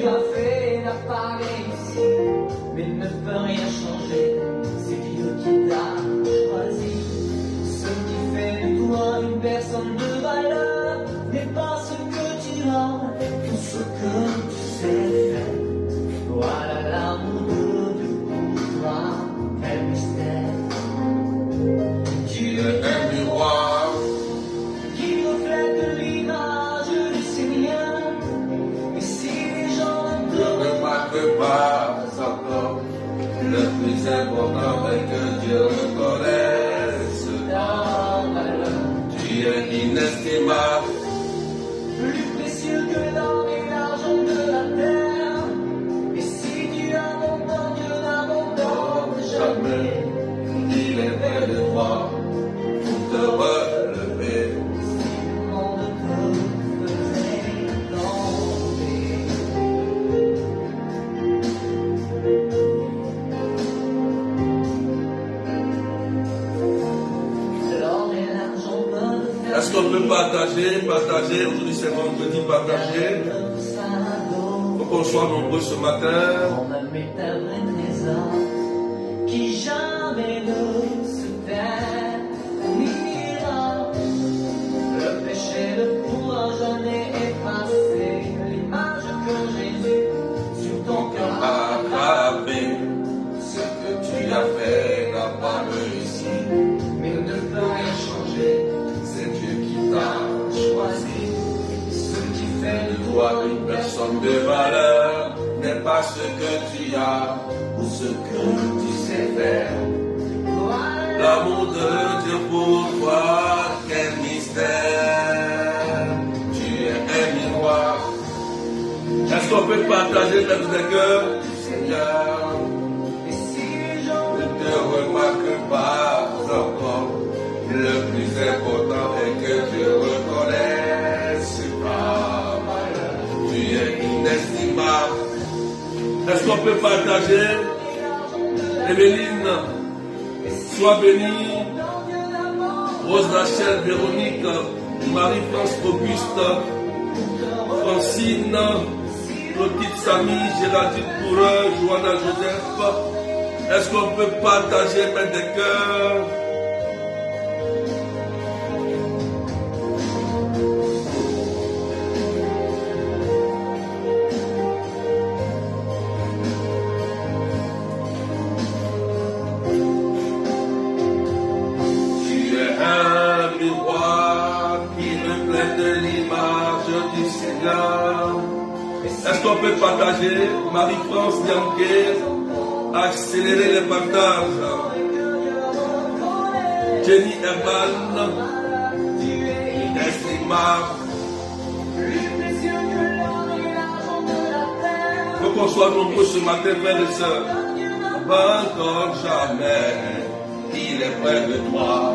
tu as fait d'apparaître ici, mais ne peut rien changer. C'est Dieu qui t'a choisi. Ce qui fait de toi une personne de valeur n'est pas ce que tu as, tout ce que tu sais faire. Voilà l'amour de Dieu pour toi, quel mystère. Tu es un miroir qui reflète l'image du Seigneur. Et si les gens ne te remarquent pas encore, le plus important est que Dieu reconnaisse ta valeur. Tu es inestimable, plus précieux que l'or et l'argent de la terre. Et si tu abandonnes, Dieu n'abandonne jamais. Il est près de toi pour te relever. Si le monde te faisait tomber, l'or et l'argent peuvent faire. Est-ce qu'on peut partager, aujourd'hui c'est vendredi, partager. Faut qu'on soit nombreux ce matin. On a mis ta vraie trésor qui jamais ne se perd ni n'ira. Le péché, le pouvoir jamais effacé. L'image que Jésus sur ton cœur a Attraper ce que tu as fait n'a pas réussi, mais ne peut rien changer. C'est Dieu qui t'a choisi. Ce qui fait de toi une personne de valeur n'est pas ce que tu as ou ce que tu sais faire. Voilà. l'amour de Dieu pour toi, quel mystère. Tu es un miroir Est-ce qu'on peut partager dans les cœurs du Seigneur? et si les gens Ne te remarquent pas encore. Le plus important est que Dieu reconnaisse ta valeur. Tu es inestimable. Est-ce qu'on peut partager? Evelyne, sois bénie. Rose Rachel, Véronique, Marie-France Auguste, Francine, Clotilde Samy, Géraldine Pourreux, Joanna Joseph. Est-ce qu'on peut partager mettre des cœurs? Tu es un miroir qui reflète l'image du Seigneur. Est-ce qu'on peut partager? Marie-France Yanké, accélérer les partages. Jenny Herman, inestimable. Faut qu'on soit nombreux ce matin, frères et sœurs. Pas comme jamais, il est près de toi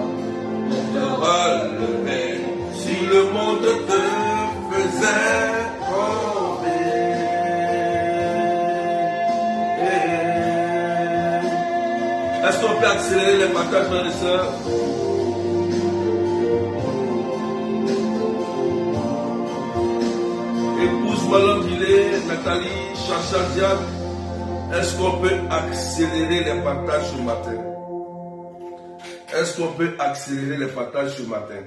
pour te relever. Si le monde te faisait tomber. Est-ce qu'on peut accélérer les partages, frères et sœurs? Épouse Malone Guillet, Nathalie, Chacha Diane, est-ce qu'on peut accélérer les partages ce matin? Est-ce qu'on peut accélérer les partages ce matin?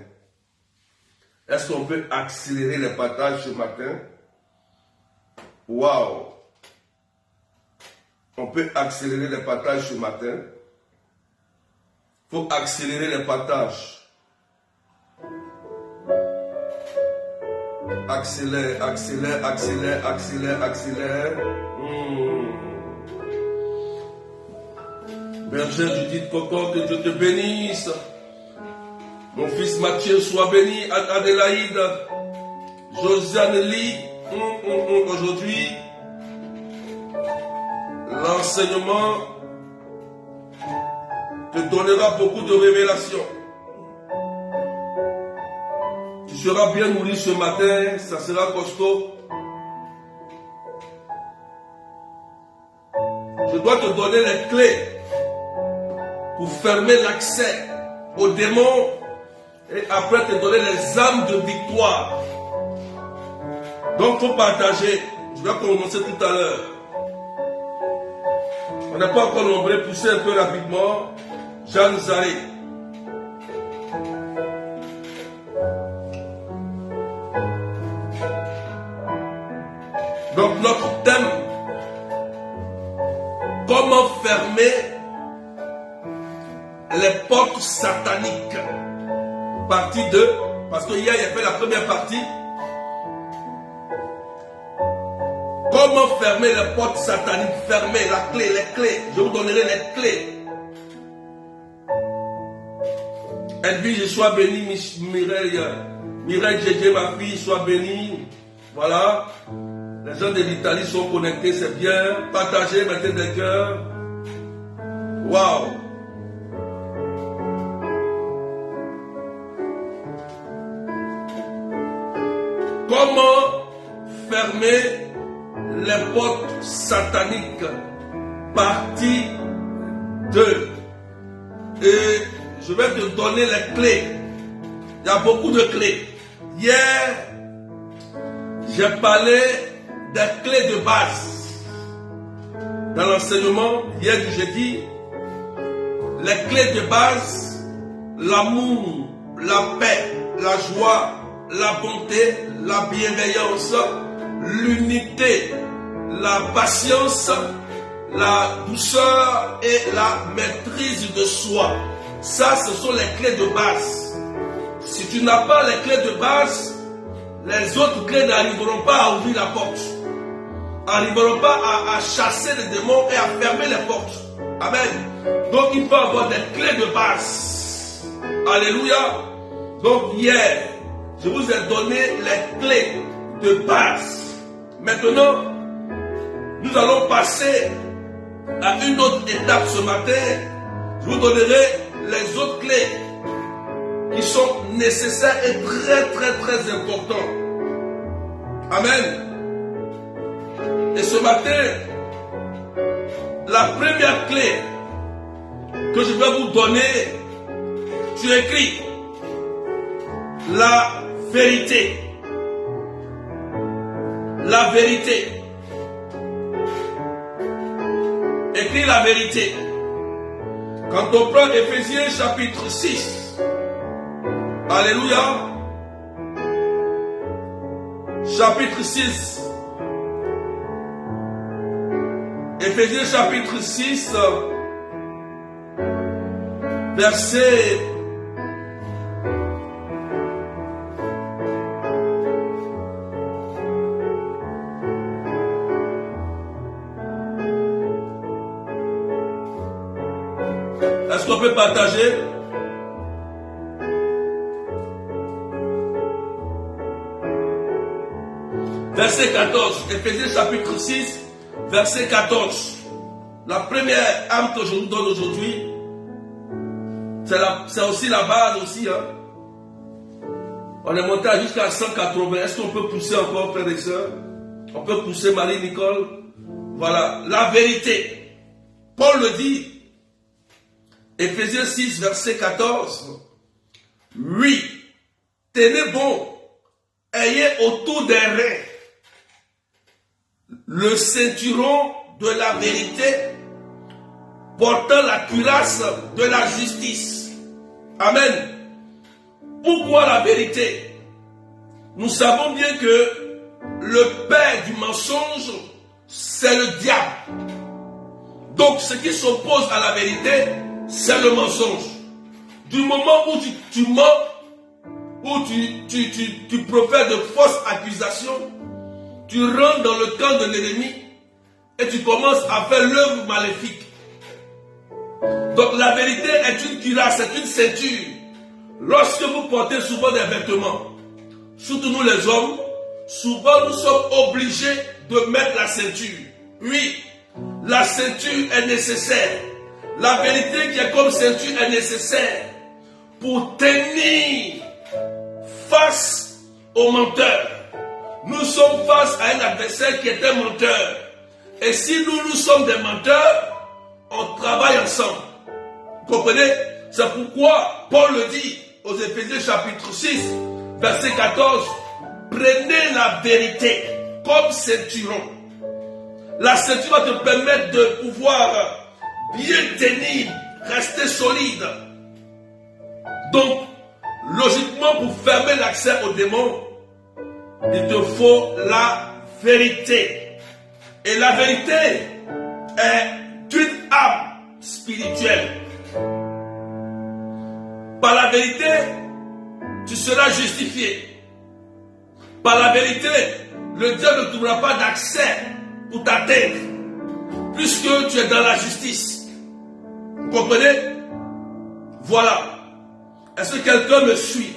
Est-ce qu'on peut accélérer les partages ce matin? Waouh! On peut accélérer les partages ce matin. Il faut accélérer les partages. Accélère, accélère, accélère, accélère, accélère. Bergère Judith Coco, que Dieu te bénisse. Mon fils Mathieu, sois béni. Adélaïde, Josiane Lee, aujourd'hui, l'enseignement te donnera beaucoup de révélations. Tu seras bien nourri ce matin, ça sera costaud. Je dois te donner les clés pour fermer l'accès aux démons et après te donner les âmes de victoire. Donc, il faut partager. Je vais commencer tout à l'heure. On n'est pas encore nombreux, poussez un peu rapidement. Jeanne Zaré. Donc notre thème, comment fermer les portes sataniques. Partie 2, parce que hier il a fait la première partie. Comment fermer les portes sataniques? Fermer la clé, les clés. Je vous donnerai les clés. Edwige, sois bénie. Mireille Djedje, ma fille, sois bénie. Voilà. Les gens de l'Italie sont connectés, c'est bien. Partagez, mettez des cœurs. Waouh. Comment fermer les portes sataniques? Partie 2. Et je vais te donner les clés. Il y a beaucoup de clés. Hier, j'ai parlé des clés de base. Dans l'enseignement, hier du jeudi, les clés de base, l'amour, la paix, la joie, la bonté, la bienveillance, l'unité, la patience, la douceur et la maîtrise de soi. Ça, ce sont les clés de base. Si tu n'as pas les clés de base, les autres clés n'arriveront pas à ouvrir la porte. N'arriveront pas à chasser les démons et à fermer les portes. Amen. Donc il faut avoir des clés de base. Alléluia. Donc hier, je vous ai donné les clés de base. Maintenant, nous allons passer à une autre étape ce matin. Je vous donnerai les autres clés qui sont nécessaires et très importantes. Amen. Et ce matin, la première clé que je vais vous donner, tu écris la vérité. La vérité. Écris la vérité. Quand on prend Éphésiens chapitre 6, alléluia, chapitre 6, Éphésiens chapitre 6, verset 1. Est-ce qu'on peut partager? Verset 14, Éphésiens chapitre 6, verset 14. La première âme que je vous donne aujourd'hui, c'est aussi la base aussi. Hein. On est monté jusqu'à 180. Est-ce qu'on peut pousser encore, frères et sœurs? On peut pousser Marie-Nicole. Voilà, la vérité. Paul le dit. Éphésiens 6, verset 14. Oui, tenez bon, ayez autour des reins le ceinturon de la vérité, portant la cuirasse de la justice. Amen. Pourquoi la vérité? Nous savons bien que le père du mensonge, c'est le diable. Donc ce qui s'oppose à la vérité, c'est le mensonge. Du moment où tu mens, où tu profères de fausses accusations, tu rentres dans le camp de l'ennemi et tu commences à faire l'œuvre maléfique. Donc la vérité est une cuirasse, c'est une ceinture. Lorsque vous portez souvent des vêtements, surtout nous les hommes, souvent nous sommes obligés de mettre la ceinture. Oui, la ceinture est nécessaire. La vérité qui est comme ceinture est nécessaire pour tenir face aux menteurs. Nous sommes face à un adversaire qui est un menteur. Et si nous sommes des menteurs, on travaille ensemble. Vous comprenez? C'est pourquoi Paul le dit aux Éphésiens chapitre 6, verset 14. Prenez la vérité comme ceinturon. La ceinture va te permettre de pouvoir bien tenir, rester solide. Donc, logiquement, pour fermer l'accès aux démons, il te faut la vérité. Et la vérité est une âme spirituelle. Par la vérité, tu seras justifié. Par la vérité, le diable ne trouvera pas d'accès pour t'atteindre, puisque tu es dans la justice. Vous comprenez? Voilà. Est-ce que quelqu'un me suit?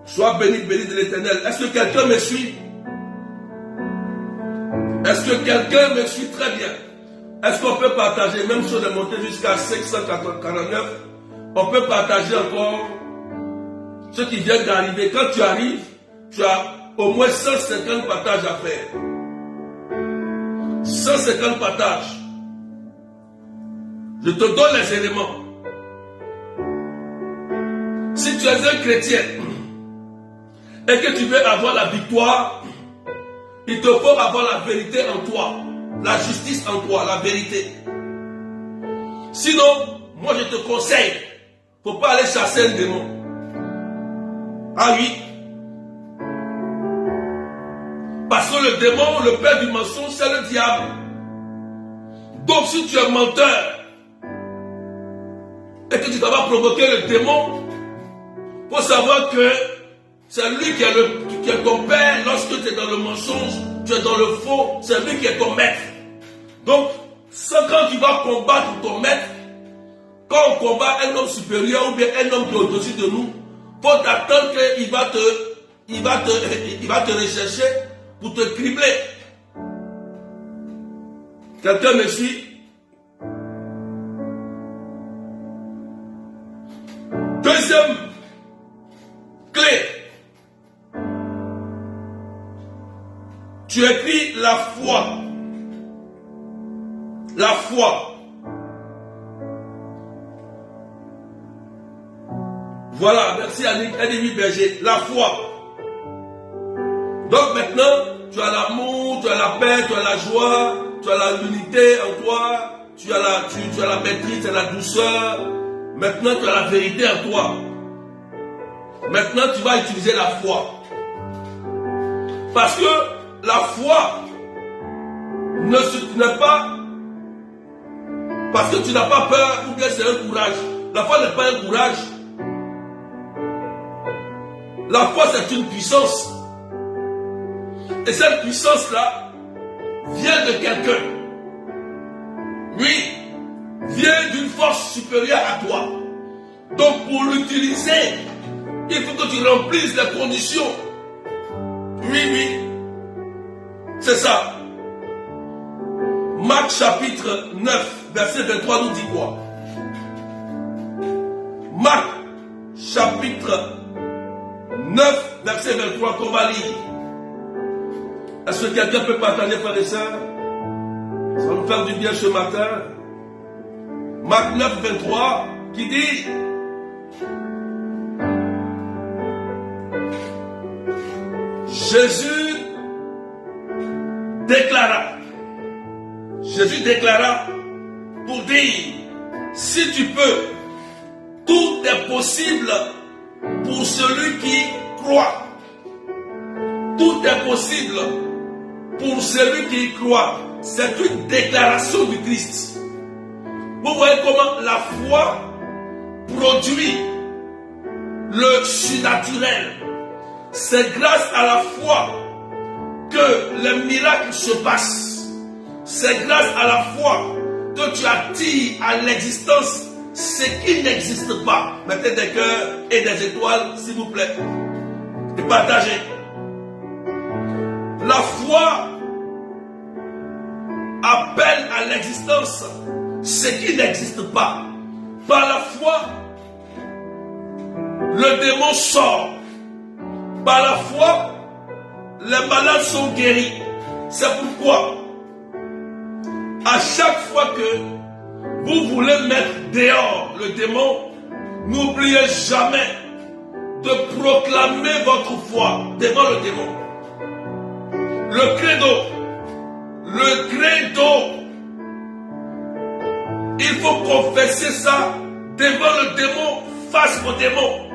Sois béni, béni de l'Éternel. Est-ce que quelqu'un me suit? Est-ce que quelqu'un me suit très bien? Est-ce qu'on peut partager, même si on est monté jusqu'à 549, on peut partager encore ce qui vient d'arriver. Quand tu arrives, tu as au moins 150 partages à faire. 150 partages. Je te donne les éléments. Si tu es un chrétien et que tu veux avoir la victoire, il te faut avoir la vérité en toi, la justice en toi, la vérité. Sinon, moi je te conseille, il ne faut pas aller chasser un démon. Ah oui. Parce que le démon, le père du mensonge, c'est le diable. Donc si tu es menteur et que tu dois provoquer le démon, il faut savoir que c'est lui qui est ton père. Lorsque tu es dans le mensonge, tu es dans le faux, c'est lui qui est ton maître. Donc, quand tu vas combattre ton maître, quand on combat un homme supérieur ou bien un homme qui est au-dessus de nous, il faut t'attendre qu'il va te rechercher pour te cribler. Quelqu'un me suit? Deuxième clé. Tu écris la foi. La foi. Voilà, merci Annie Berger. La foi. Donc maintenant, tu as l'amour, tu as la paix, tu as la joie, tu as l'unité en toi, tu as la maîtrise, tu as la douceur. Maintenant, tu as la vérité en toi. Maintenant, tu vas utiliser la foi. Parce que la foi n'est pas parce que tu n'as pas peur ou bien c'est un courage. La foi n'est pas un courage. La foi, c'est une puissance. Et cette puissance-là vient de quelqu'un. Oui, vient d'une force supérieure à toi. Donc pour l'utiliser, il faut que tu remplisses les conditions. Oui, c'est ça. Marc chapitre 9, verset 23 nous dit quoi? Marc chapitre 9, verset 23 qu'on va lire. Est-ce que quelqu'un peut partager, frères et sœurs? Ça va nous faire du bien ce matin. Marc 9, 23 qui dit: Jésus déclara pour dire: si tu peux, tout est possible pour celui qui croit. Tout est possible pour celui qui croit. C'est une déclaration du Christ. Vous voyez comment la foi produit le surnaturel. C'est grâce à la foi que les miracles se passent. C'est grâce à la foi que tu attires à l'existence ce qui n'existe pas. Mettez des cœurs et des étoiles, s'il vous plaît. Et partagez. La foi appelle à l'existence ce qui n'existe pas. Par la foi, le démon sort. Par la foi, les malades sont guéris. C'est pourquoi, à chaque fois que vous voulez mettre dehors le démon, n'oubliez jamais de proclamer votre foi devant le démon. Le credo, le credo. Il faut confesser ça devant le démon, face au démon.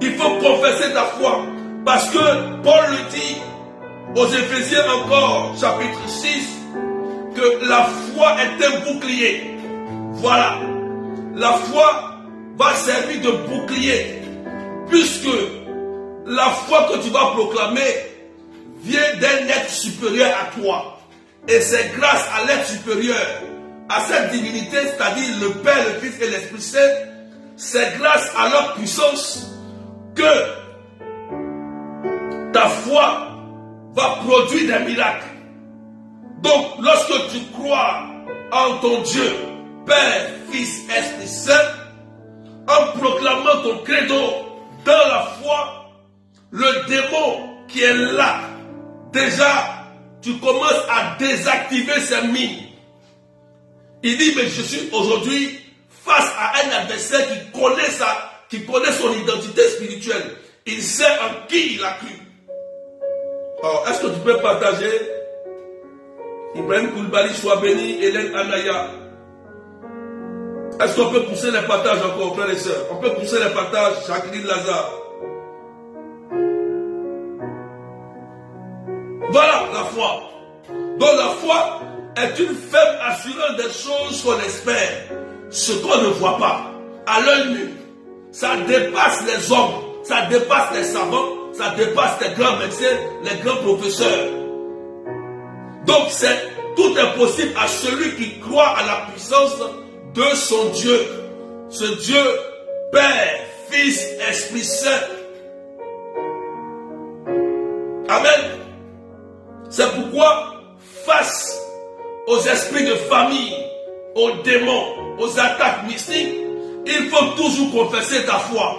Il faut confesser ta foi. Parce que Paul le dit aux Éphésiens encore, chapitre 6, que la foi est un bouclier. Voilà. La foi va servir de bouclier. Puisque la foi que tu vas proclamer vient d'un être supérieur à toi. Et c'est grâce à l'être supérieur, à cette divinité, c'est-à-dire le Père, le Fils et l'Esprit Saint, c'est grâce à leur puissance que ta foi va produire des miracles. Donc, lorsque tu crois en ton Dieu, Père, Fils, Esprit Saint, en proclamant ton credo dans la foi, le démon qui est là, déjà, tu commences à désactiver ses mines. Il dit, mais je suis aujourd'hui face à un adversaire qui connaît son identité spirituelle. Il sait en qui il a cru. Alors, est-ce que tu peux partager? Ibrahim Koulibaly, soit béni, Hélène Anaya. Est-ce qu'on peut pousser les partages encore, frères et sœurs? On peut pousser les partages, Jacqueline Lazare. Voilà la foi. Donc la foi est une faible assurance des choses qu'on espère, ce qu'on ne voit pas à l'œil nu. Ça dépasse les hommes, ça dépasse les savants, ça dépasse les grands médecins, les grands professeurs. Donc tout est possible à celui qui croit à la puissance de son Dieu. Ce Dieu, Père, Fils, Esprit Saint. Amen. C'est pourquoi, face aux esprits de famille, aux démons, aux attaques mystiques, il faut toujours confesser ta foi.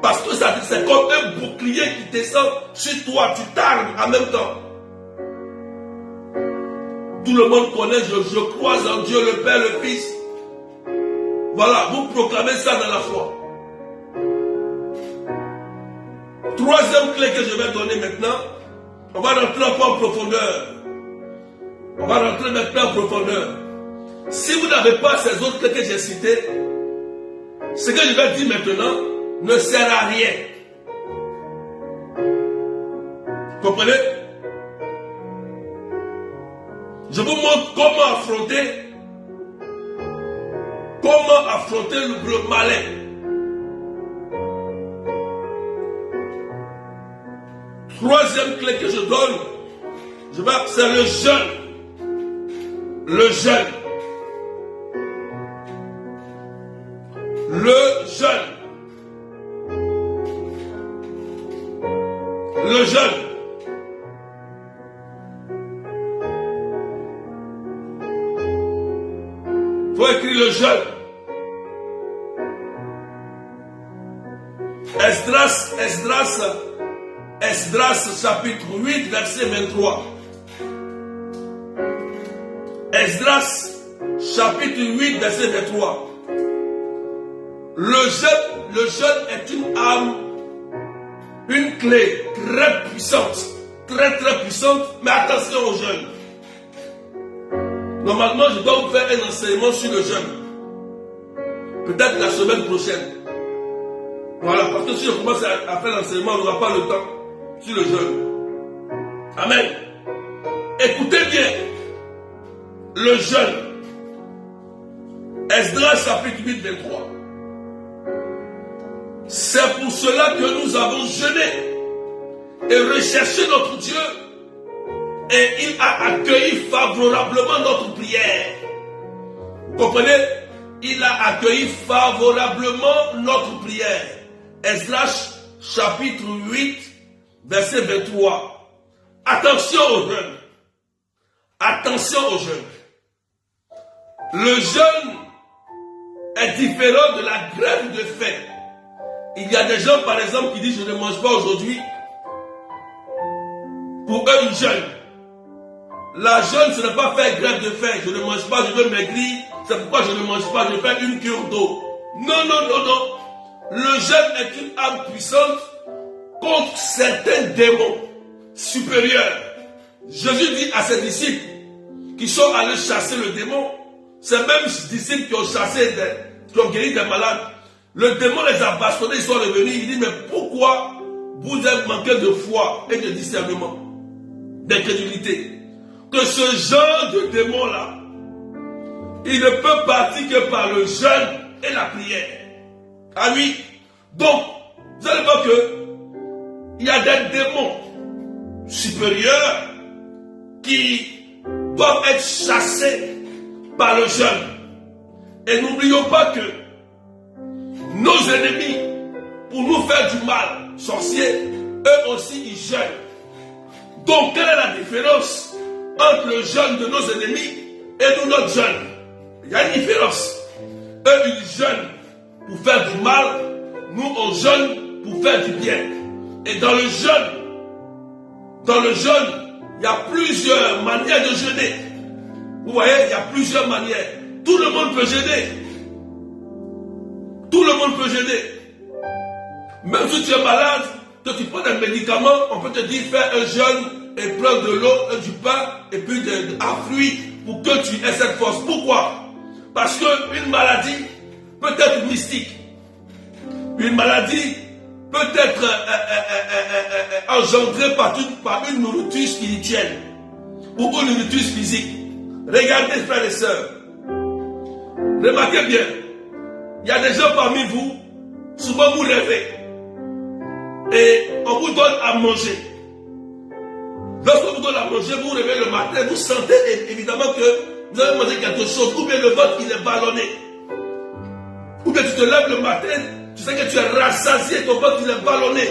Parce que c'est comme un bouclier qui descend sur toi, tu t'armes en même temps. Tout le monde connaît, je crois en Dieu, le Père, le Fils. Voilà, vous proclamez ça dans la foi. Troisième clé que je vais donner maintenant, on va rentrer un peu en profondeur. On va rentrer maintenant en profondeur. Si vous n'avez pas ces autres clés que j'ai citées, ce que je vais dire maintenant ne sert à rien. Vous comprenez? Je vous montre comment affronter le malin. Troisième clé que je donne, c'est le jeûne. Le jeûne. Le jeûne. Le jeûne. Il faut écrire le jeûne. Esdras chapitre 8 verset 23. Esdras chapitre 8 verset 23. Le jeûne est une arme, une clé très puissante, très puissante, mais attention au jeûne. Normalement, je dois vous faire un enseignement sur le jeûne. Peut-être la semaine prochaine. Voilà, parce que si je commence à faire l'enseignement, on n'aura pas le temps sur le jeûne. Amen. Écoutez bien. Le jeûne. Esdras chapitre 8, 23. C'est pour cela que nous avons jeûné et recherché notre Dieu. Et il a accueilli favorablement notre prière. Vous comprenez? Il a accueilli favorablement notre prière. Esdras chapitre 8, verset 23. Attention au jeûne. Attention au jeûne. Le jeûne est différent de la grève de faim. Il y a des gens, par exemple, qui disent je ne mange pas aujourd'hui. Pour eux, ils jeûnent. La jeûne, ce n'est pas faire grève de faim. Je ne mange pas, je veux maigrir. C'est pourquoi je ne mange pas, je fais une cure d'eau. Non. Le jeûne est une arme puissante contre certains démons supérieurs. Jésus dit à ses disciples qui sont allés chasser le démon, ces mêmes disciples qui ont chassé, qui ont guéri des malades, le démon les a bastonnés, ils sont revenus, il dit, mais pourquoi vous êtes manqué de foi et de discernement, d'incrédulité? Que ce genre de démon-là, il ne peut partir que par le jeûne et la prière. Ah oui. Donc, vous allez voir que il y a des démons supérieurs qui doivent être chassés par le jeûne. Et n'oublions pas que nos ennemis, pour nous faire du mal, sorciers, eux aussi ils jeûnent. Donc, quelle est la différence entre le jeûne de nos ennemis et nous, notre jeûne? Il y a une différence. Eux, ils jeûnent pour faire du mal, nous, on jeûne pour faire du bien. Et dans le jeûne, il y a plusieurs manières de jeûner. Vous voyez, il y a plusieurs manières. Tout le monde peut jeûner. Tout le monde peut jeûner. Même si tu es malade, que tu prends des médicaments, on peut te dire fais un jeûne et prends de l'eau, du pain et puis un fruit pour que tu aies cette force. Pourquoi? Parce qu'une maladie peut être mystique. Une maladie peut être engendrée par une nourriture spirituelle ou une nourriture physique. Regardez, frères et sœurs. Remarquez bien. Il y a des gens parmi vous, souvent vous rêvez. Et on vous donne à manger. Lorsqu'on vous donne à manger, vous vous réveillez le matin, vous sentez évidemment que vous avez mangé quelque chose, ou bien le ventre il est ballonné. Ou bien tu te lèves le matin, tu sais que tu es rassasié, ton ventre il est ballonné.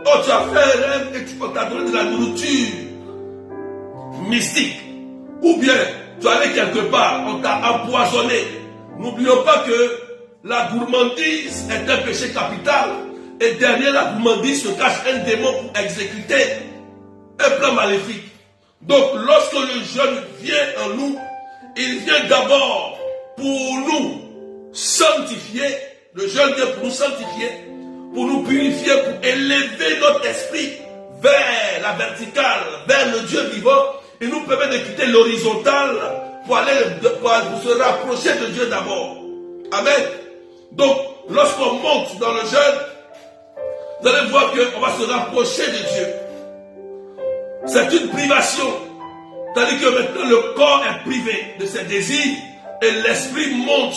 Oh, tu as fait un rêve et on t'a donné de la nourriture mystique. Ou bien tu es allé quelque part, on t'a empoisonné. N'oublions pas que la gourmandise est un péché capital. Et derrière la gourmandise se cache un démon pour exécuter un plan maléfique. Donc lorsque le jeûne vient en nous, il vient d'abord pour nous sanctifier. Le jeûne vient pour nous sanctifier, pour nous purifier, pour élever notre esprit vers la verticale, vers le Dieu vivant. Il nous permet de quitter l'horizontale pour se rapprocher de Dieu d'abord. Amen. Donc lorsqu'on monte dans le jeûne, vous allez voir qu'on va se rapprocher de Dieu. C'est une privation. C'est-à-dire que maintenant le corps est privé de ses désirs et l'esprit monte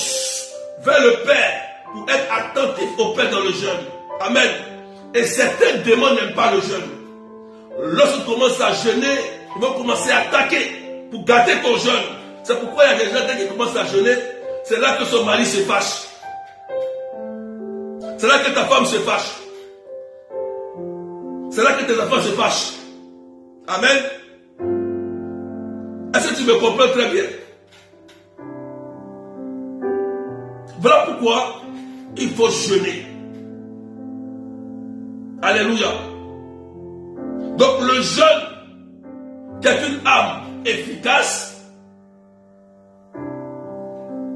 vers le Père pour être attentif au Père dans le jeûne. Amen. Et certains démons n'aiment pas le jeûne. Lorsqu'ils commencent à jeûner, ils vont commencer à attaquer pour gâter ton jeûne. C'est pourquoi il y a des gens qui commencent à jeûner, c'est là que son mari se fâche. C'est là que ta femme se fâche. C'est là que tes enfants se fâchent. Amen. Est-ce que tu me comprends très bien? Voilà pourquoi il faut jeûner. Alléluia. Donc le jeûne, qui est une arme efficace,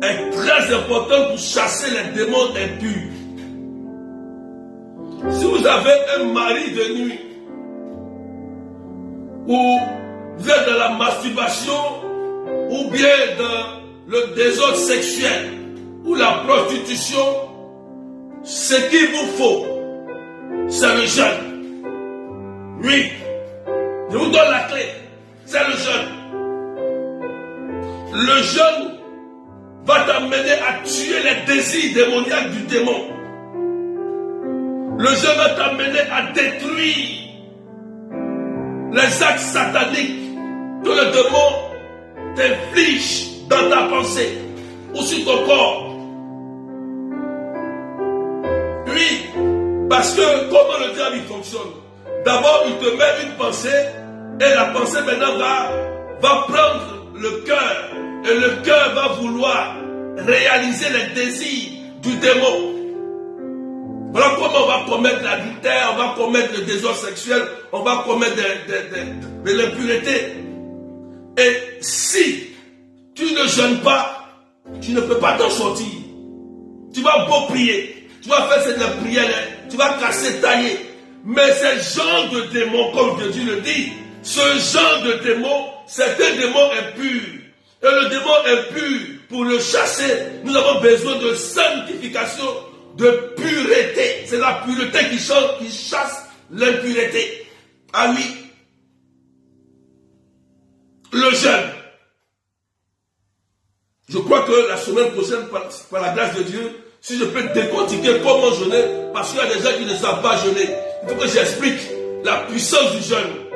est très important pour chasser les démons impurs. Si vous avez un mari de nuit, ou vous êtes dans la masturbation, ou bien dans le désordre sexuel, ou la prostitution, ce qu'il vous faut, c'est le jeûne. Oui, je vous donne la clé, c'est le jeûne. Le jeûne va t'amener à tuer les désirs démoniaques du démon. Le jeûne va t'amener à détruire les actes sataniques que le démon t'inflige dans ta pensée ou sur ton corps. Oui, parce que comment le diable il fonctionne? D'abord, il te met une pensée et la pensée maintenant va prendre le cœur et le cœur va vouloir réaliser les désirs du démon. Voilà comment on va commettre l'adultère, on va commettre le désordre sexuel, on va commettre de l'impureté. Et si tu ne jeûnes pas, tu ne peux pas t'en sortir. Tu vas beau prier, tu vas faire cette prière, tu vas casser, tailler. Mais ces genres de démons, comme Dieu le dit, Ce genre de démon, c'est un démon impur. Et le démon impur, pour le chasser, nous avons besoin de sanctification, de pureté. C'est la pureté qui chasse l'impureté. Ami, le jeûne. Je crois que la semaine prochaine, par la grâce de Dieu, si je peux décortiquer comment jeûner, parce qu'il y a des gens qui ne savent pas jeûner. Il faut que j'explique la puissance du jeûne.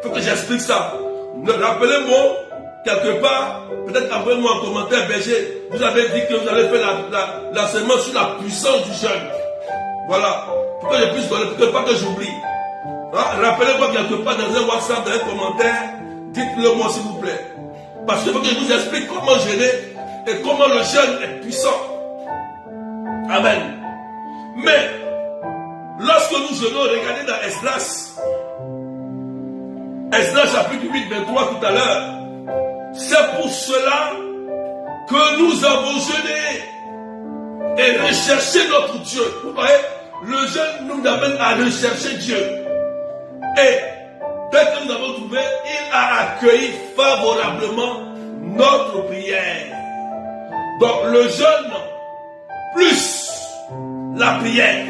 Il faut que j'explique ça. Rappelez-moi, quelque part, peut-être envoyez-moi en commentaire, berger, vous avez dit que vous allez faire l'enseignement sur la puissance du jeûne. Voilà. Pour que je puisse donner, pour que pas que j'oublie. Rappelez-moi quelque part dans un WhatsApp, dans un commentaire, dites-le moi s'il vous plaît. Parce qu'il faut que je vous explique comment jeûner et comment le jeûne est puissant. Amen. Mais, lorsque nous jeûnons, regardez dans Esdras chapitre 8, 23 tout à l'heure. C'est pour cela que nous avons jeûné et recherché notre Dieu. Vous voyez, le jeûne nous amène à rechercher Dieu. Et dès que nous avons trouvé, il a accueilli favorablement notre prière. Donc le jeûne plus la prière.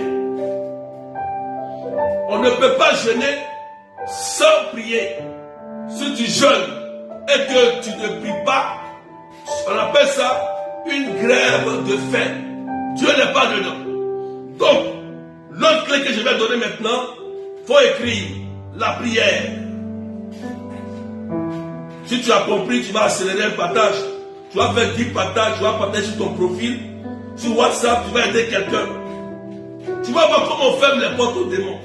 On ne peut pas jeûner sans prier. Si tu jeûnes et que tu ne pries pas, on appelle ça une grève de faim. Dieu n'est pas dedans. Donc, l'autre clé que je vais donner maintenant, il faut écrire la prière. Si tu as compris, tu vas accélérer le partage. Tu vas faire 10 partages, tu vas partager sur ton profil. Sur WhatsApp, tu vas aider quelqu'un. Tu vas voir comment on ferme les portes aux démons.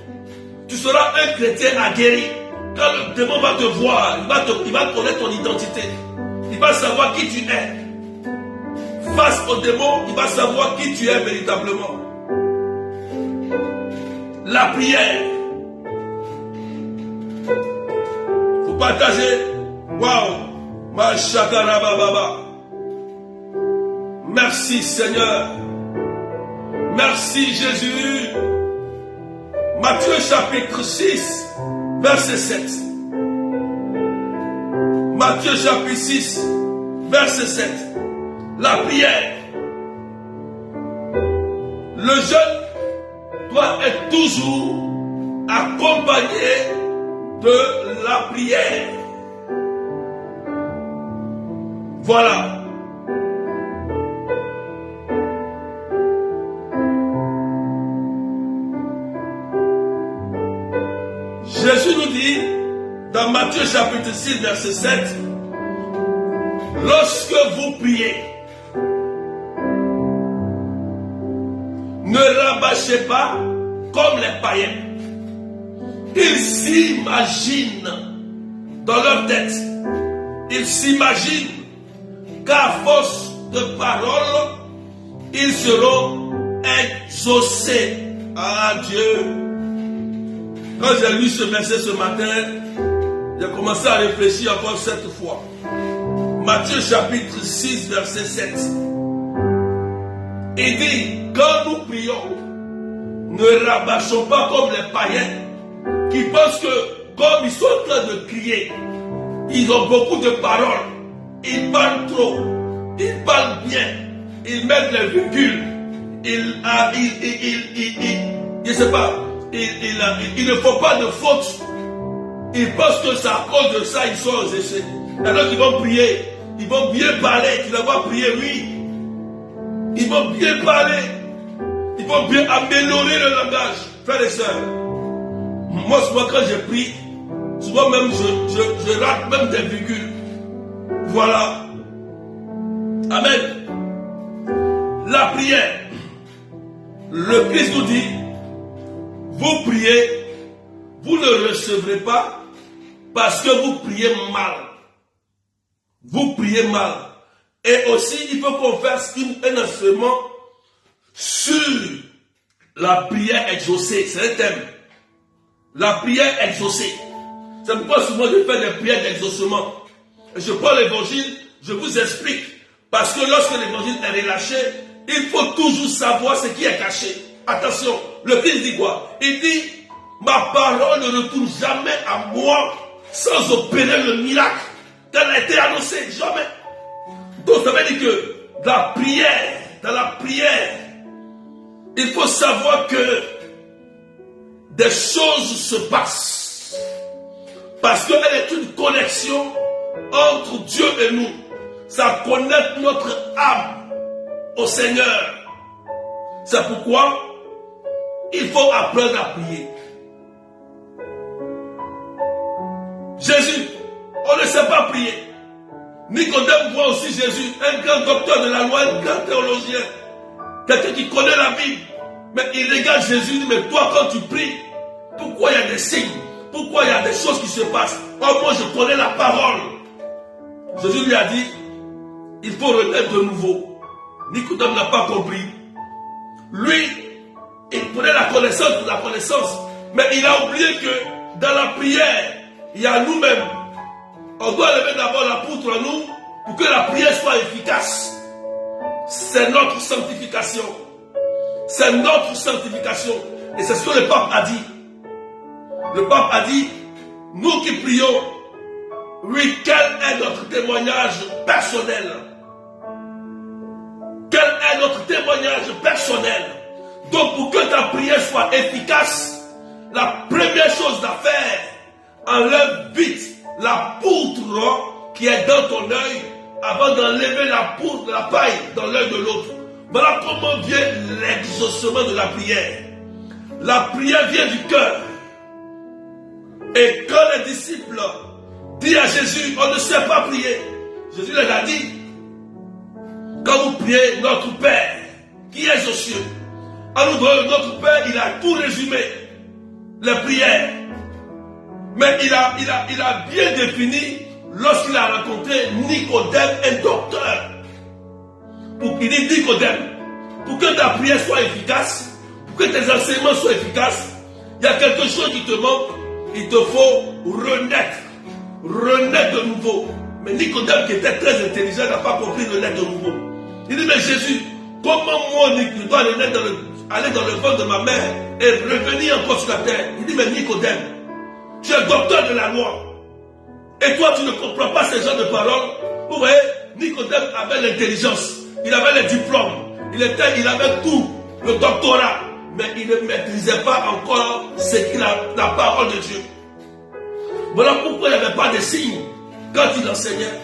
Tu seras un chrétien aguerri. Quand le démon va te voir, il va connaître ton identité. Il va savoir qui tu es. Face au démon, il va savoir qui tu es véritablement. La prière. Vous partagez. Waouh. Mashakarababa. Merci Seigneur. Merci Jésus. Matthieu chapitre 6, verset 7. Matthieu chapitre 6, verset 7. La prière. Le jeûne doit être toujours accompagné de la prière. Voilà. Jésus nous dit, dans Matthieu chapitre 6, verset 7, lorsque vous priez, ne rabâchez pas comme les païens. Ils s'imaginent dans leur tête, ils s'imaginent qu'à force de paroles, ils seront exaucés. Ah Dieu! Quand j'ai lu ce verset ce matin, j'ai commencé à réfléchir encore cette fois. Matthieu chapitre 6, verset 7. Il dit, quand nous prions, ne rabâchons pas comme les païens qui pensent que comme ils sont en train de crier, ils ont beaucoup de paroles, ils parlent trop, ils parlent bien, ils mettent les virgules, je ne sais pas, il ne faut pas de faute. Ils pensent que c'est à cause de ça ils sont aux essais. Alors ils vont prier, ils vont bien parler, tu les vois prier, oui. Ils vont bien parler, ils vont bien améliorer le langage. Frères et sœurs, moi souvent quand je prie, souvent même je rate même des virgules. Voilà. Amen. La prière. Le Christ nous dit, vous priez, vous ne recevrez pas parce que vous priez mal. Vous priez mal. Et aussi, il faut qu'on fasse un enseignement sur la prière exaucée. C'est un thème. La prière exaucée. C'est pourquoi souvent je fais des prières d'exaucement. Et je prends l'évangile, je vous explique. Parce que lorsque l'évangile est relâché, il faut toujours savoir ce qui est caché. Attention, le Christ dit quoi? Il dit, ma parole ne retourne jamais à moi sans opérer le miracle qu'elle a été annoncé. Jamais. Donc ça veut dire que dans la prière, il faut savoir que des choses se passent. Parce qu'elle est une connexion entre Dieu et nous. Ça connecte notre âme au Seigneur. C'est pourquoi il faut apprendre à prier. Jésus, on ne sait pas prier. Nicodème voit aussi Jésus, un grand docteur de la loi, un grand théologien, quelqu'un qui connaît la Bible. Mais il regarde Jésus, il dit, mais toi quand tu pries, pourquoi il y a des signes? Pourquoi il y a des choses qui se passent? Oh, moi je connais la parole. Jésus lui a dit, il faut renaître de nouveau. Nicodème n'a pas compris. Lui, il prenait la connaissance pour la connaissance. Mais il a oublié que dans la prière, il y a nous-mêmes. On doit lever d'abord la poutre en nous pour que la prière soit efficace. C'est notre sanctification. C'est notre sanctification. Et c'est ce que le pape a dit. Le pape a dit, nous qui prions, oui, quel est notre témoignage personnel? Quel est notre témoignage personnel? Donc pour que ta prière soit efficace, la première chose à faire, enlève vite la poutre qui est dans ton œil avant d'enlever la poutre, la paille dans l'œil de l'autre. Voilà comment vient l'exaucement de la prière. La prière vient du cœur. Et quand les disciples disent à Jésus, on ne sait pas prier, Jésus leur a dit, quand vous priez notre Père, qui est aux cieux, à nous donner notre Père, il a tout résumé, les prières. Mais il a bien défini lorsqu'il a rencontré Nicodème, un docteur. Pour qu'il dise, Nicodème, pour que ta prière soit efficace, pour que tes enseignements soient efficaces, il y a quelque chose qui te manque, il te faut renaître de nouveau. Mais Nicodème, qui était très intelligent, n'a pas compris renaître de nouveau. Il dit, mais Jésus, comment moi, je dois aller dans le ventre de ma mère et revenir encore sur la terre? Il dit, mais Nicodème, tu es docteur de la loi. Et toi, tu ne comprends pas ces genres de paroles. Vous voyez, Nicodème avait l'intelligence. Il avait les diplômes. Il avait tout, le doctorat. Mais il ne maîtrisait pas encore ce qu'il a, la parole de Dieu. Voilà pourquoi il n'y avait pas de signes quand il enseignait.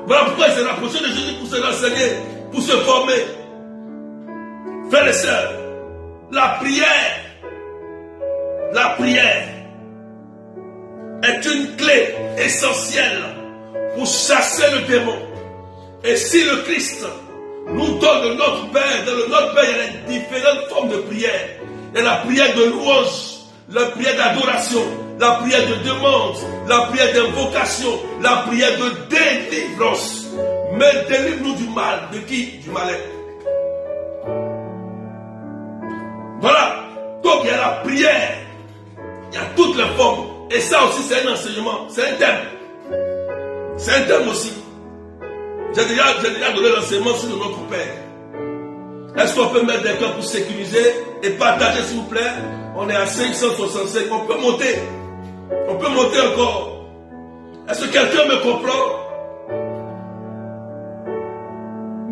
Voilà pourquoi il s'est rapproché de Jésus pour se renseigner, pour se former. Frères et sœurs, la prière est une clé essentielle pour chasser le démon. Et si le Christ nous donne de notre Père, dans le notre Père, il y a les différentes formes de prière. Il y a la prière de louange, la prière d'adoration, la prière de demande, la prière d'invocation, la prière de délivrance. Mais délivre-nous du mal. De qui? Du malin. Voilà. Donc il y a la prière. Il y a toutes les formes. Et ça aussi c'est un enseignement. C'est un thème. C'est un thème aussi. J'ai déjà donné l'enseignement sur notre Père. Est-ce qu'on peut mettre des cœurs pour sécuriser et partager s'il vous plaît? On est à 565. On peut monter. On peut monter encore. Est-ce que quelqu'un me comprend?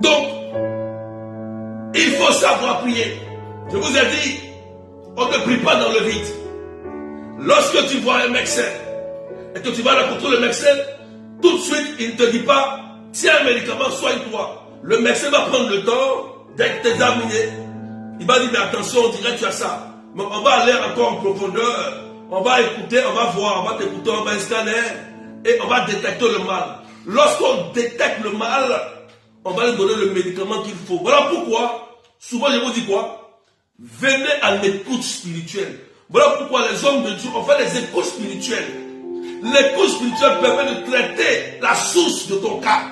Donc, il faut savoir prier. Je vous ai dit, on ne prie pas dans le vide. Lorsque tu vois un médecin et que tu vas rencontrer le médecin, tout de suite, il ne te dit pas, tiens un médicament, soigne-toi. Le médecin va prendre le temps d'être examiné. Il va dire, mais attention, on dirait que tu as ça. Mais on va aller encore en profondeur. On va écouter, on va voir, on va t'écouter, on va scanner et on va détecter le mal. Lorsqu'on détecte le mal, on va lui donner le médicament qu'il faut. Voilà pourquoi, souvent je vous dis quoi? Venez à l'écoute spirituelle. Voilà pourquoi les hommes de Dieu ont fait des écoutes spirituelles. L'écoute spirituelle permet de traiter la source de ton cas,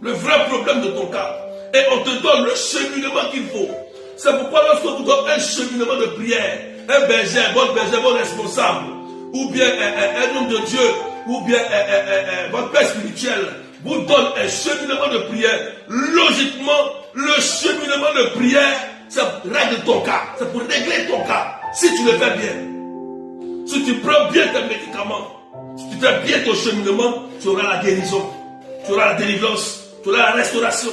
le vrai problème de ton cas. Et on te donne le cheminement qu'il faut. C'est pourquoi lorsqu'on vous donne un cheminement de prière, un berger, bon responsable, ou bien un homme de Dieu, ou bien votre père spirituel, vous donne un cheminement de prière. Logiquement, le cheminement de prière, ça règle ton cas. C'est pour régler ton cas. Si tu le fais bien. Si tu prends bien tes médicaments, Si tu fais bien ton cheminement, tu auras la guérison, tu auras la délivrance, tu auras la restauration.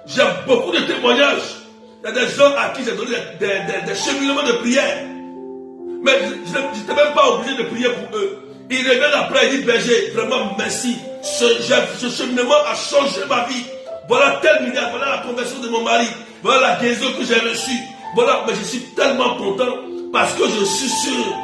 J'ai beaucoup de témoignages. Il y a des gens à qui j'ai donné des cheminements de prière. Mais je n'étais même pas obligé de prier pour eux. Ils reviennent après et disent, berger, vraiment merci. Ce cheminement a changé ma vie. Voilà tel milliard, voilà la conversion de mon mari. Voilà la guérison que j'ai reçue. Voilà, mais je suis tellement content parce que je suis sûr,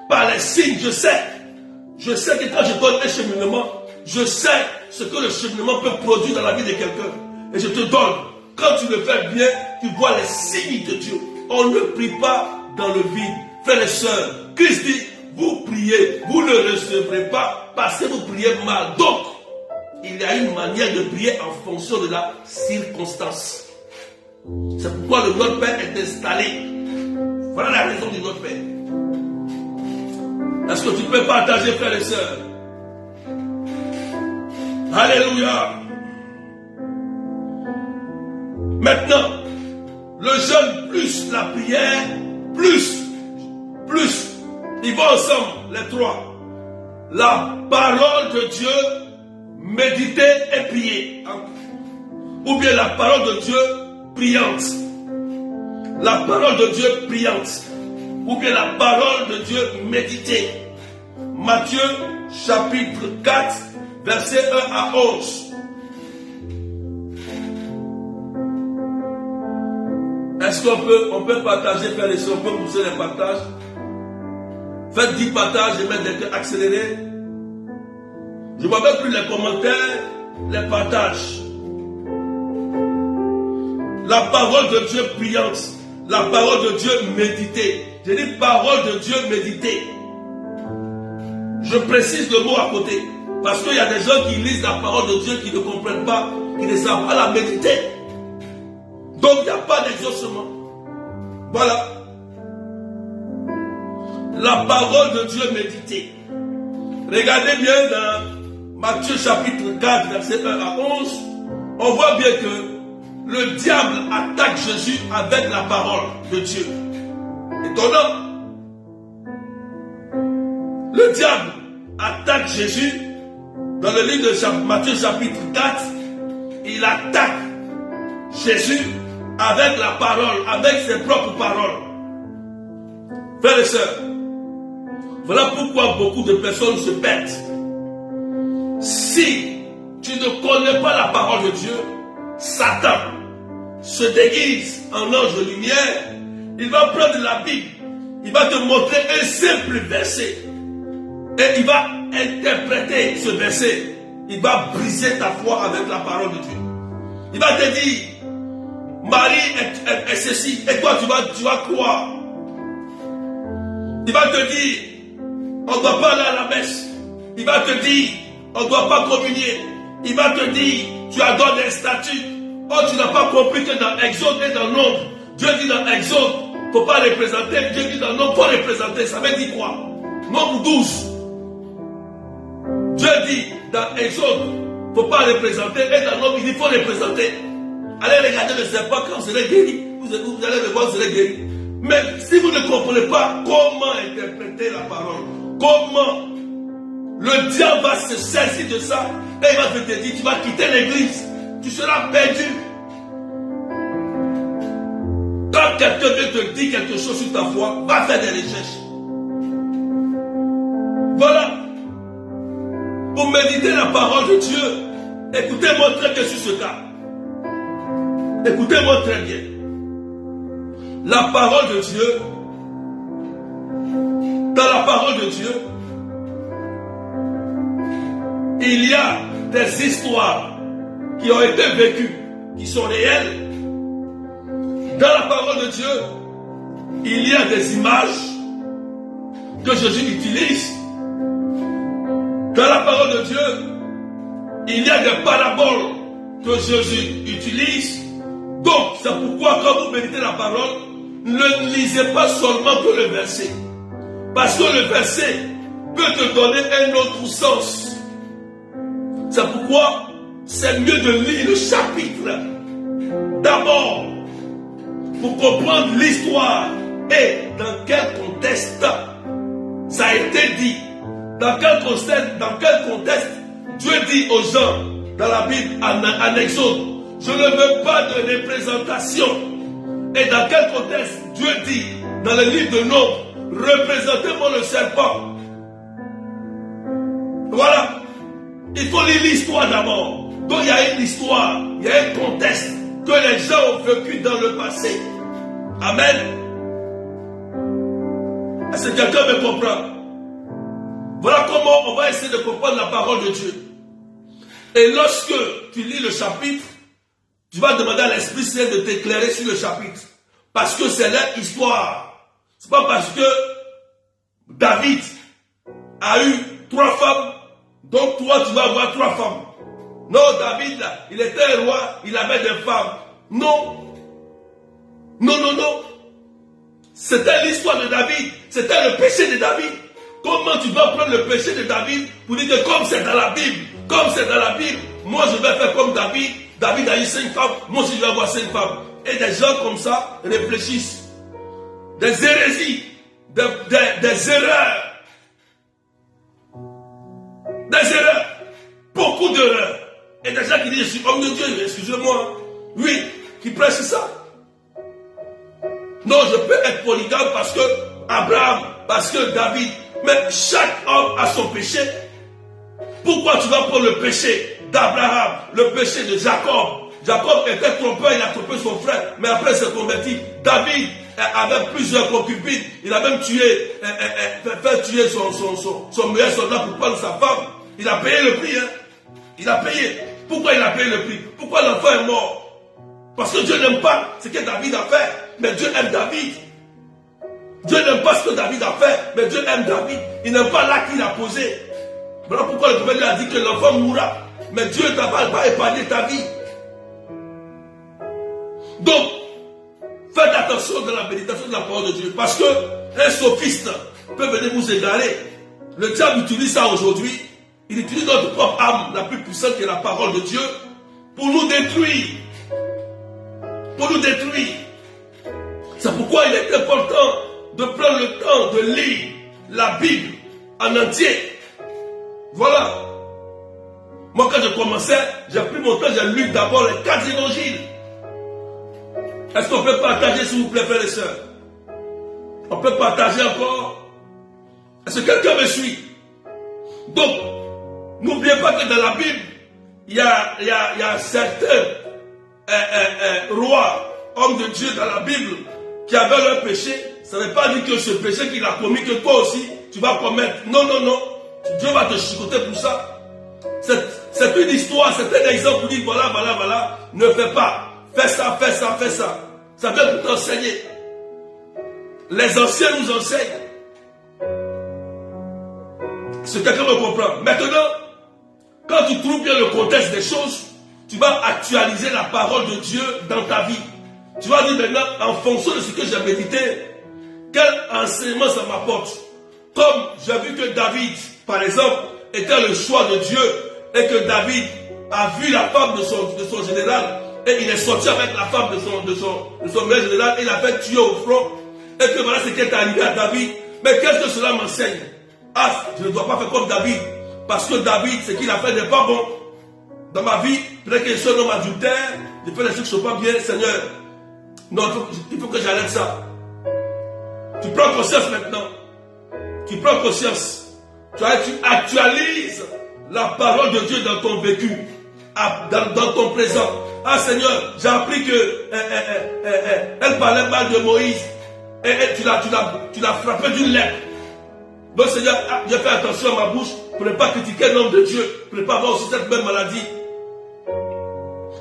par les signes, je sais que quand je donne un cheminement, je sais ce que le cheminement peut produire dans la vie de quelqu'un. Et je te donne, quand tu le fais bien, tu vois les signes de Dieu. On ne prie pas dans le vide. Frères et sœurs, Christ dit, vous priez, vous ne recevrez pas parce que vous priez mal. Donc, il y a une manière de prier en fonction de la circonstance. C'est pourquoi le Notre Père est installé. Voilà la raison du Notre Père. Est-ce que tu peux partager, frères et sœurs? Alléluia. Maintenant, le jeûne plus la prière, plus, ils vont ensemble, les trois. La parole de Dieu, méditer et prier. Ou bien la parole de Dieu priante. La parole de Dieu priante. Ou bien la parole de Dieu méditer. Matthieu chapitre 4, verset 1 à 11. Est-ce qu'on peut partager, faire les choses, on peut pousser les partages? Faites 10 partages et mettre des cœurs accélérés. Je ne vois même plus les commentaires, les partages. La parole de Dieu priante, la parole de Dieu méditée. Je dis parole de Dieu méditée. Je précise le mot à côté. Parce qu'il y a des gens qui lisent la parole de Dieu qui ne comprennent pas, qui ne savent pas la méditer. Donc il n'y a pas d'exaucement. Voilà. La parole de Dieu méditée. Regardez bien dans Matthieu chapitre 4, verset 1 à 11. On voit bien que le diable attaque Jésus avec la parole de Dieu. Étonnant. Le diable attaque Jésus dans le livre de Matthieu chapitre 4. Il attaque Jésus avec la parole, avec ses propres paroles. Frères et sœurs, voilà pourquoi beaucoup de personnes se perdent. Si tu ne connais pas la parole de Dieu, Satan se déguise en ange de lumière. Il va prendre la Bible, il va te montrer un simple verset et il va interpréter ce verset. Il va briser ta foi avec la parole de Dieu. Il va te dire, Marie est ceci, et toi tu vas croire. Il va te dire, on ne doit pas aller à la messe. Il va te dire, on ne doit pas communier. Il va te dire, tu adores des statues. Oh, tu n'as pas compris que dans Exode et dans Nombre, Dieu dit dans Exode, il ne faut pas représenter. Dieu dit dans Nombre, il faut représenter. Ça veut dire quoi? Nombre 12. Dieu dit dans Exode, il ne faut pas représenter. Et dans Nombre, il dit, il faut représenter. Allez regarder le serpent quand vous serez guéri. Vous allez le voir, vous serez guéri. Mais si vous ne comprenez pas comment interpréter la parole, comment le diable va se saisir de ça, et il va te dire, tu vas quitter l'église, tu seras perdu. Quand quelqu'un te dit quelque chose sur ta foi, va faire des recherches. Voilà. Pour méditer la parole de Dieu, écoutez-moi très bien sur ce cas. Écoutez-moi très bien. La parole de Dieu, dans la parole de Dieu, il y a des histoires qui ont été vécues, qui sont réelles. Dans la parole de Dieu, il y a des images que Jésus utilise. Dans la parole de Dieu, il y a des paraboles que Jésus utilise. Donc, c'est pourquoi quand vous méditez la parole, ne lisez pas seulement que le verset. Parce que le verset peut te donner un autre sens. C'est pourquoi c'est mieux de lire le chapitre. D'abord, pour comprendre l'histoire et dans quel contexte ça a été dit. dans quel contexte Dieu dit aux gens dans la Bible, en Exode, je ne veux pas de représentation. Et dans quel contexte Dieu dit dans le livre de Nombres, représentez-moi le serpent. Voilà. Il faut lire l'histoire d'abord. Donc il y a une histoire, il y a un contexte que les gens ont vécu dans le passé. Amen. Est-ce que quelqu'un me comprend? Voilà comment on va essayer de comprendre la parole de Dieu. Et lorsque tu lis le chapitre, tu vas demander à l'Esprit Saint de t'éclairer sur le chapitre. Parce que c'est leur histoire. C'est pas parce que David a eu 3 femmes, donc toi tu vas avoir 3 femmes. Non, David, là, il était un roi, il avait des femmes. Non. Non, non, non. C'était l'histoire de David. C'était le péché de David. Comment tu vas prendre le péché de David pour dire que comme c'est dans la Bible, moi je vais faire comme David. David a eu 5 femmes, moi aussi je vais avoir 5 femmes. Et des gens comme ça réfléchissent. Des hérésies, des erreurs. Des erreurs. Beaucoup d'erreurs. Et des gens qui disent, je suis homme de Dieu, excusez-moi. Oui, qui prêchent ça. Non, je peux être polygame parce que Abraham, parce que David. Mais chaque homme a son péché. Pourquoi tu vas prendre le péché d'Abraham, le péché de Jacob? Jacob était trompeur, il a trompé son frère, mais après il s'est converti. David avait plusieurs concubines, il a même tué, fait tuer son meilleur soldat pour prendre sa femme. Il a payé le prix, hein. Il a payé. Pourquoi il a payé le prix? Pourquoi l'enfant est mort? Parce que Dieu n'aime pas ce que David a fait, mais Dieu aime David. Dieu n'aime pas ce que David a fait, mais Dieu aime David. Il n'aime pas l'acte qu'il a posé. Voilà pourquoi le prophète lui a dit que l'enfant mourra. Mais Dieu ne t'a pas épargné ta vie. Donc, faites attention dans la méditation de la parole de Dieu. Parce que un sophiste peut venir vous égarer. Le diable utilise ça aujourd'hui. Il utilise notre propre âme, la plus puissante qui est la parole de Dieu, pour nous détruire. Pour nous détruire. C'est pourquoi il est important de prendre le temps de lire la Bible en entier. Voilà. Moi, quand je commençais, j'ai pris mon temps, j'ai lu d'abord les 4 évangiles. Est-ce qu'on peut partager, s'il vous plaît, frères et sœurs? On peut partager encore? Est-ce que quelqu'un me suit? Donc, n'oubliez pas que dans la Bible, il y a certains rois, hommes de Dieu dans la Bible, qui avaient leur péché. Ça ne veut pas dire que ce péché qu'il a commis, que toi aussi, tu vas commettre. Non, non, non. Dieu va te chicoter pour ça. C'est une histoire, c'est un exemple pour dire, voilà, voilà, voilà. Ne fais pas. Fais ça, fais ça, fais ça. Ça vient pour t'enseigner. Les anciens nous enseignent. Si quelqu'un me comprend. Maintenant, quand tu trouves bien le contexte des choses, tu vas actualiser la parole de Dieu dans ta vie. Tu vas dire maintenant, en fonction de ce que j'ai médité, quel enseignement ça m'apporte. Comme j'ai vu que David, par exemple, était le choix de Dieu, et que David a vu la femme de son général, et il est sorti avec la femme de son meilleur général, et il a fait tuer au front, et que voilà ce qui est arrivé à David. Mais qu'est-ce que cela m'enseigne? Ah, je ne dois pas faire comme David, parce que David, ce qu'il a fait n'est pas bon. Dans ma vie, peut-être que je suis un homme adultère, je fais des trucs qui ne sont pas bien, Seigneur. Non, il faut que j'arrête ça. Tu prends conscience maintenant. Tu prends conscience. Tu actualises la parole de Dieu dans ton vécu, dans ton présent. Ah Seigneur, j'ai appris que elle parlait mal de Moïse. Et tu l'as frappé d'une lèpre. Donc Seigneur, j'ai fait attention à ma bouche pour ne pas critiquer l'homme de Dieu, pour ne pas avoir aussi cette même maladie.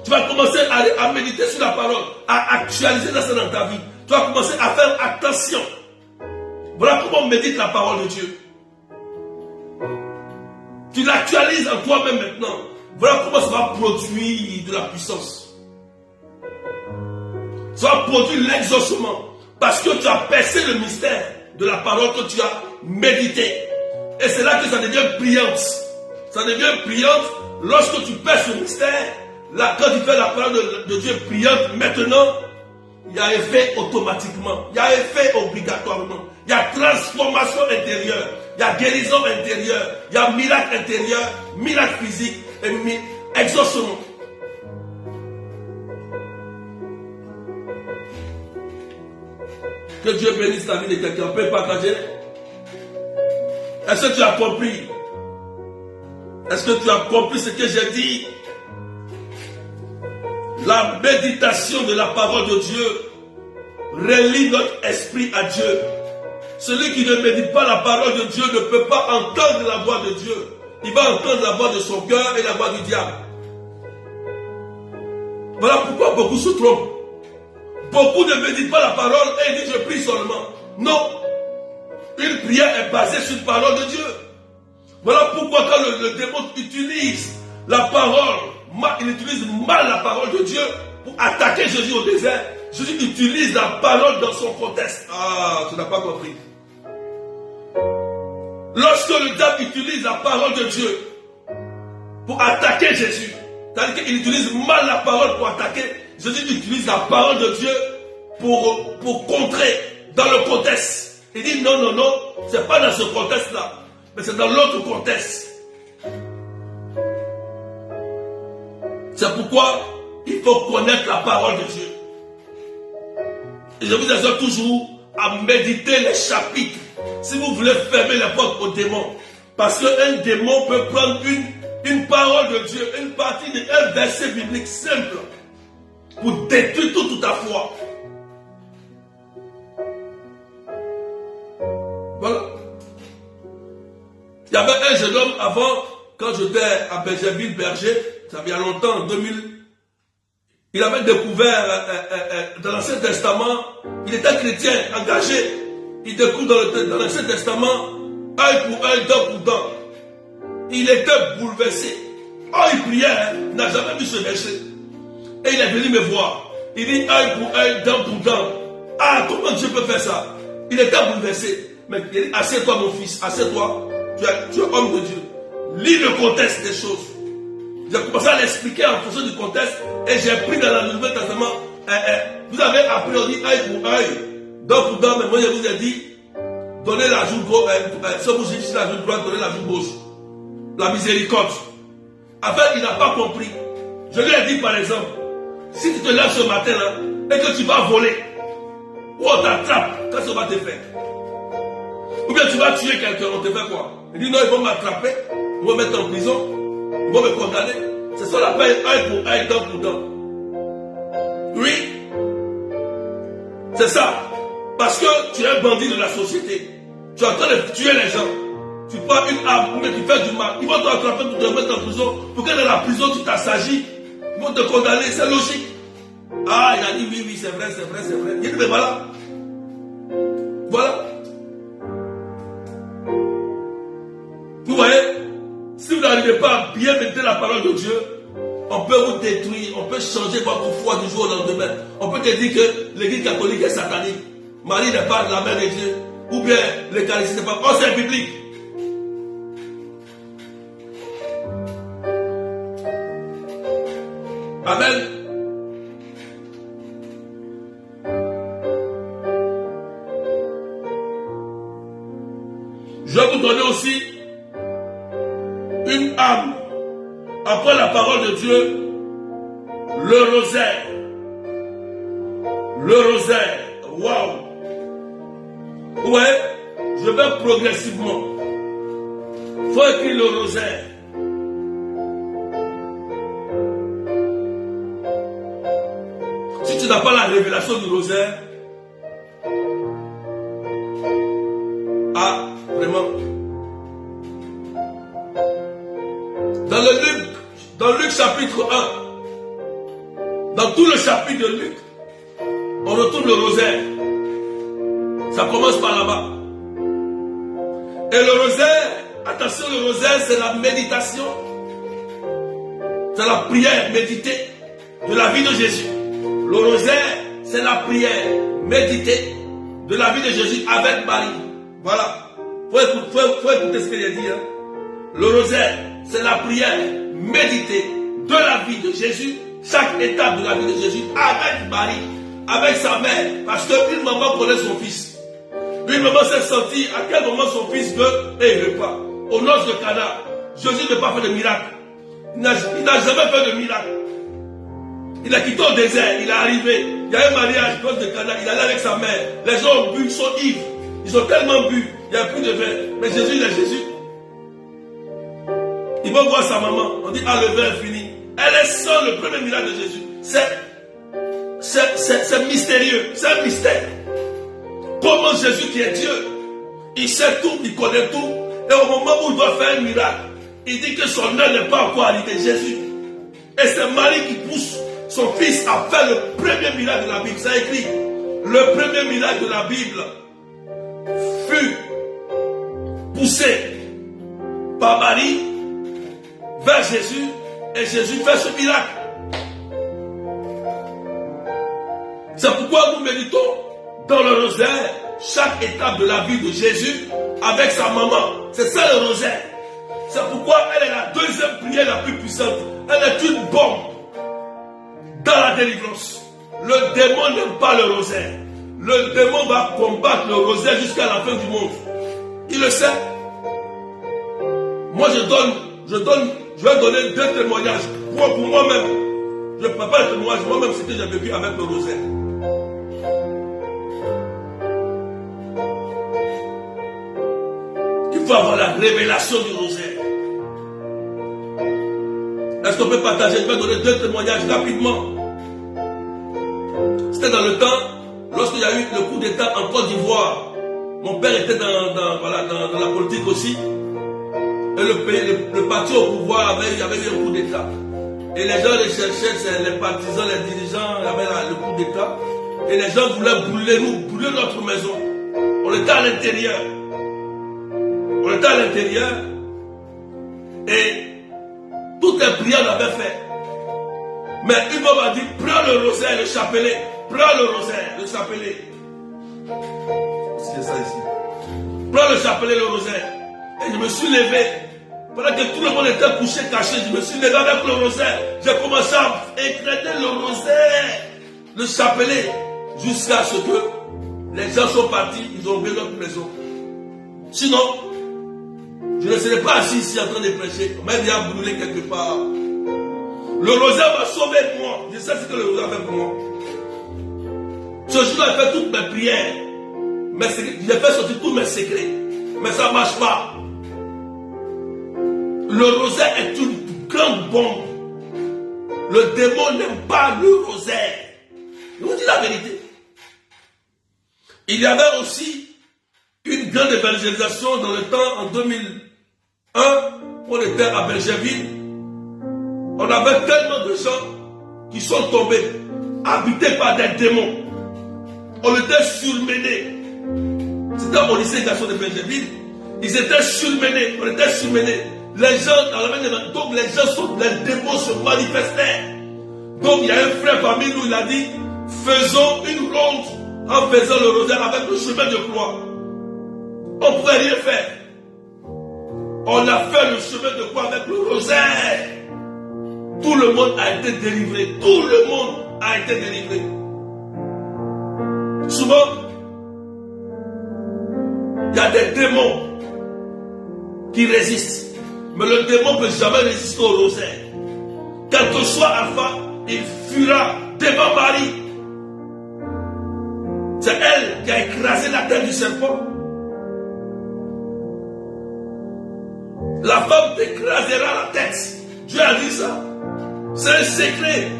Tu vas commencer à méditer sur la parole, à actualiser ça dans ta vie. Tu vas commencer à faire attention. Voilà comment on médite la parole de Dieu. Tu l'actualises en toi-même maintenant. Voilà comment ça va produire de la puissance. Ça va produire l'exaucement. Parce que tu as percé le mystère de la parole que tu as médité. Et c'est là que ça devient brillante. Ça devient brillante lorsque tu perces le mystère. Là, quand tu fais la parole de Dieu brillante, maintenant, il y a effet automatiquement. Il y a effet obligatoirement. Il y a transformation intérieure. Il y a guérison intérieure, il y a miracle intérieur, miracle physique et exaucement. Que Dieu bénisse la vie de quelqu'un. On peut partager? Est-ce que tu as compris? Est-ce que tu as compris ce que j'ai dit? La méditation de la parole de Dieu relie notre esprit à Dieu. Celui qui ne médite pas la parole de Dieu ne peut pas entendre la voix de Dieu. Il va entendre la voix de son cœur et la voix du diable. Voilà pourquoi beaucoup se trompent. Beaucoup ne méditent pas la parole et disent je prie seulement. Non. Une prière est basée sur la parole de Dieu. Voilà pourquoi quand le démon utilise la parole, il utilise mal la parole de Dieu pour attaquer Jésus au désert. Jésus utilise la parole dans son contexte. Ah, tu n'as pas compris. Lorsque le diable utilise la parole de Dieu pour attaquer Jésus, c'est-à-dire qu'il utilise mal la parole pour attaquer, Jésus utilise la parole de Dieu pour contrer dans le contexte. Il dit non, non, non, c'est pas dans ce contexte-là, mais c'est dans l'autre contexte. C'est pourquoi il faut connaître la parole de Dieu. Et je vous exhorte toujours à méditer les chapitres. Si vous voulez fermer les portes aux démons, parce qu'un démon peut prendre une parole de Dieu, une partie d'un verset biblique simple, pour détruire toute ta foi. Voilà. Il y avait un jeune homme avant, quand j'étais à Benjamin Berger, ça fait longtemps, en 2000, il avait découvert dans l'Ancien Testament, il était chrétien, engagé, il découvre dans l'Ancien Testament, œil pour œil, dent pour dent. Il était bouleversé. Oh, il priait, il n'a jamais vu ce verset. Et il est venu me voir. Il dit œil pour œil, dent pour dent. Ah, comment Dieu peut faire ça? Il était bouleversé. Mais il dit, assieds-toi mon fils, assieds-toi. Tu es homme de Dieu. Lis le contexte des choses. J'ai commencé à l'expliquer en fonction du contexte. Et j'ai pris dans le Nouveau Testament. Vous avez appris, on dit œil pour œil, dent pour dent. Mais moi je vous ai dit, donnez la joue gauche. Si vous utilisez la joue droite, donnez la joue gauche. La miséricorde. En fait, il n'a pas compris. Je lui ai dit par exemple, si tu te lèves ce matin là, et que tu vas voler, ou on t'attrape, qu'est-ce qu'on va te faire? Ou bien tu vas tuer quelqu'un, on te fait quoi? Il dit non, ils vont m'attraper, ils vont me mettre en prison, ils vont me condamner. C'est ça l'appelle œil pour œil, dent pour dent. Oui, c'est ça. Parce que tu es un bandit de la société. Tu es en train de tuer les gens. Tu prends une arme, mais tu fais du mal. Ils vont te rattraper pour te mettre en prison. Pour que dans la prison, tu t'assagis. Ils vont te condamner, c'est logique. Ah, il a dit oui, oui, c'est vrai, c'est vrai, c'est vrai. Il dit, mais voilà. Voilà. Vous voyez, si vous n'arrivez pas à bien méditer la parole de Dieu, on peut vous détruire, on peut changer votre foi du jour au lendemain. On peut te dire que l'église catholique est satanique. Marie n'est pas la mère de Dieu. Ou bien l'Eucharistie n'est pas. Oh, c'est biblique. Amen. Je vais vous donner aussi une âme. Après la parole de Dieu, le rosaire. Le rosaire. Waouh. Ouais, je vais progressivement. Il faut écrire le rosaire. Si tu n'as pas la révélation du rosaire, ah, vraiment. Dans Luc chapitre 1, dans tout le chapitre de Luc, on retrouve le rosaire. Ça commence par là-bas. Et le rosaire, attention, le rosaire, c'est la méditation. C'est la prière méditée de la vie de Jésus. Le rosaire, c'est la prière méditée de la vie de Jésus avec Marie. Voilà. Faut écouter ce qu'il a dit. Hein. Le rosaire, c'est la prière méditée de la vie de Jésus. Chaque étape de la vie de Jésus avec Marie, avec sa mère. Parce qu'une maman connaît son fils. Une maman s'est sentie à quel moment son fils veut et il ne veut pas. Au nord de Cana, Jésus n'a pas fait de miracle. Il n'a jamais fait de miracle. Il a quitté au désert, il est arrivé. Il y a un mariage proche de Cana, il est allé avec sa mère. Les gens ont bu, ils sont ivres. Ils ont tellement bu, il n'y a plus de vin. Mais Jésus, il est Jésus. Il va voir sa maman. On dit, ah, le vin est fini. Elle est sans le premier miracle de Jésus. C'est mystérieux. C'est un mystère. Comment Jésus qui est Dieu, il sait tout, il connaît tout. Et au moment où il doit faire un miracle, il dit que son heure n'est pas encore arrivée. Jésus. Et c'est Marie qui pousse son fils à faire le premier miracle de la Bible. Ça écrit, le premier miracle de la Bible fut poussé par Marie vers Jésus et Jésus fait ce miracle. C'est pourquoi nous méditons dans le rosaire chaque étape de la vie de Jésus avec sa maman. C'est ça le rosaire. C'est pourquoi elle est la deuxième prière la plus puissante. Elle est une bombe dans la délivrance. Le démon n'aime pas le rosaire. Le démon va combattre le rosaire jusqu'à la fin du monde. Il le sait. Moi je vais donner 2 témoignages. Pour moi-même. Je ne peux pas le témoignage moi-même ce que j'ai vécu avec le rosaire. Il faut avoir la révélation du rosaire. Est-ce qu'on peut partager? Je vais donner 2 témoignages rapidement. C'était dans le temps, lorsqu'il y a eu le coup d'État en Côte d'Ivoire. Mon père était dans la politique aussi. Et le parti au pouvoir avait eu un coup d'État. Et les gens recherchaient, les partisans, les dirigeants avaient le coup d'État. Et les gens voulaient brûler notre maison. On était à l'intérieur. Et toutes les prières l'avaient fait. Mais une femme m'a dit, prends le rosaire, le chapelet. Prends le rosaire, le chapelet. C'est ça ici. Prends le chapelet, le rosaire. Et je me suis levé. Pendant que tout le monde était couché, caché, je me suis levé avec le rosaire. J'ai commencé à écraser le rosaire, le chapelet, jusqu'à ce que les gens sont partis, ils ont ouvert notre maison. Sinon, je ne serais pas assis ici en train de prêcher. On m'a déjà brûlé quelque part. Le rosaire m'a sauvé de moi. Je sais ce que le rosaire fait pour moi. Ce jour-là, j'ai fait toutes mes prières. J'ai fait sortir tous mes secrets. Mais ça ne marche pas. Le rosaire est une grande bombe. Le démon n'aime pas le rosaire. Je vous dis la vérité. Il y avait aussi une grande évangélisation dans le temps, en 2001, on était à Bergerville. On avait tellement de gens qui sont tombés, habités par des démons. On était surmenés. C'était au lycée garçon de Bergerville. Ils étaient surmenés. On était surmenés. Les gens, donc les démons se manifestaient. Donc il y a un frère parmi nous, il a dit, faisons une ronde en faisant le rosaire avec le chemin de croix. On ne pouvait rien faire. On a fait le chemin de croix avec le rosaire. Tout le monde a été délivré. Tout le monde a été délivré. Souvent, il y a des démons qui résistent. Mais le démon ne peut jamais résister au rosaire. Quel que soit Alpha, il fuira devant Marie. C'est elle qui a écrasé la tête du serpent. La femme t'écrasera la tête. Dieu a dit ça. C'est un secret.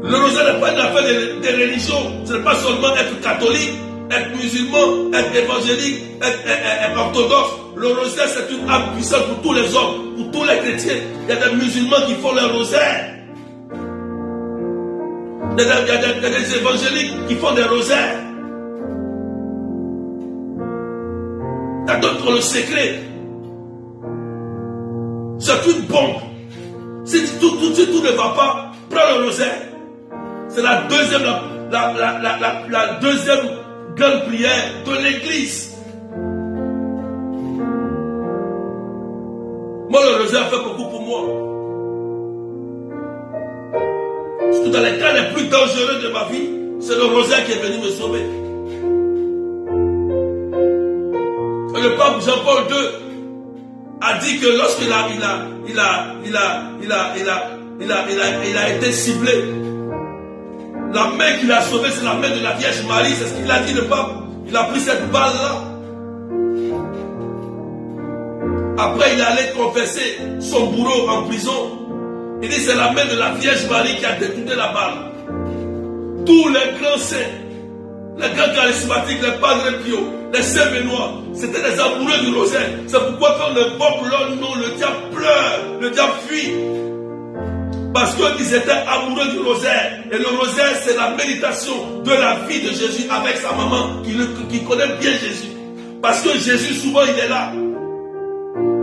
Le rosaire n'est pas une affaire de religion. Ce n'est pas seulement être catholique, être musulman, être évangélique, être orthodoxe. Le rosaire, c'est une âme puissante pour tous les hommes, pour tous les chrétiens. Il y a des musulmans qui font le rosaire. Il y a des évangéliques qui font des rosaires. Il y a d'autres le secret. C'est une bombe. Si tout ne va pas, prends le rosaire. C'est la deuxième grande prière de l'église. Moi, le rosaire fait beaucoup pour moi. Surtout dans les cas les plus dangereux de ma vie, c'est le rosaire qui est venu me sauver. le pape Jean-Paul II a dit que lorsqu'il a été ciblé, la main qu'il a sauvée, c'est la main de la Vierge Marie. C'est ce qu'il a dit, le pape. Il a pris cette balle-là. Après, il est allé confesser son bourreau en prison. Il dit, c'est la main de la Vierge Marie qui a détourné la balle. Tous les grands saints, les grands charismatiques, les Padre Pio, les Saints Benoît, c'était des amoureux du rosaire. C'est pourquoi quand on invoque leur nom, le diable pleure, le diable fuit. Parce qu'ils étaient amoureux du rosaire. Et le rosaire, c'est la méditation de la vie de Jésus avec sa maman qui connaît bien Jésus. Parce que Jésus, souvent, il est là.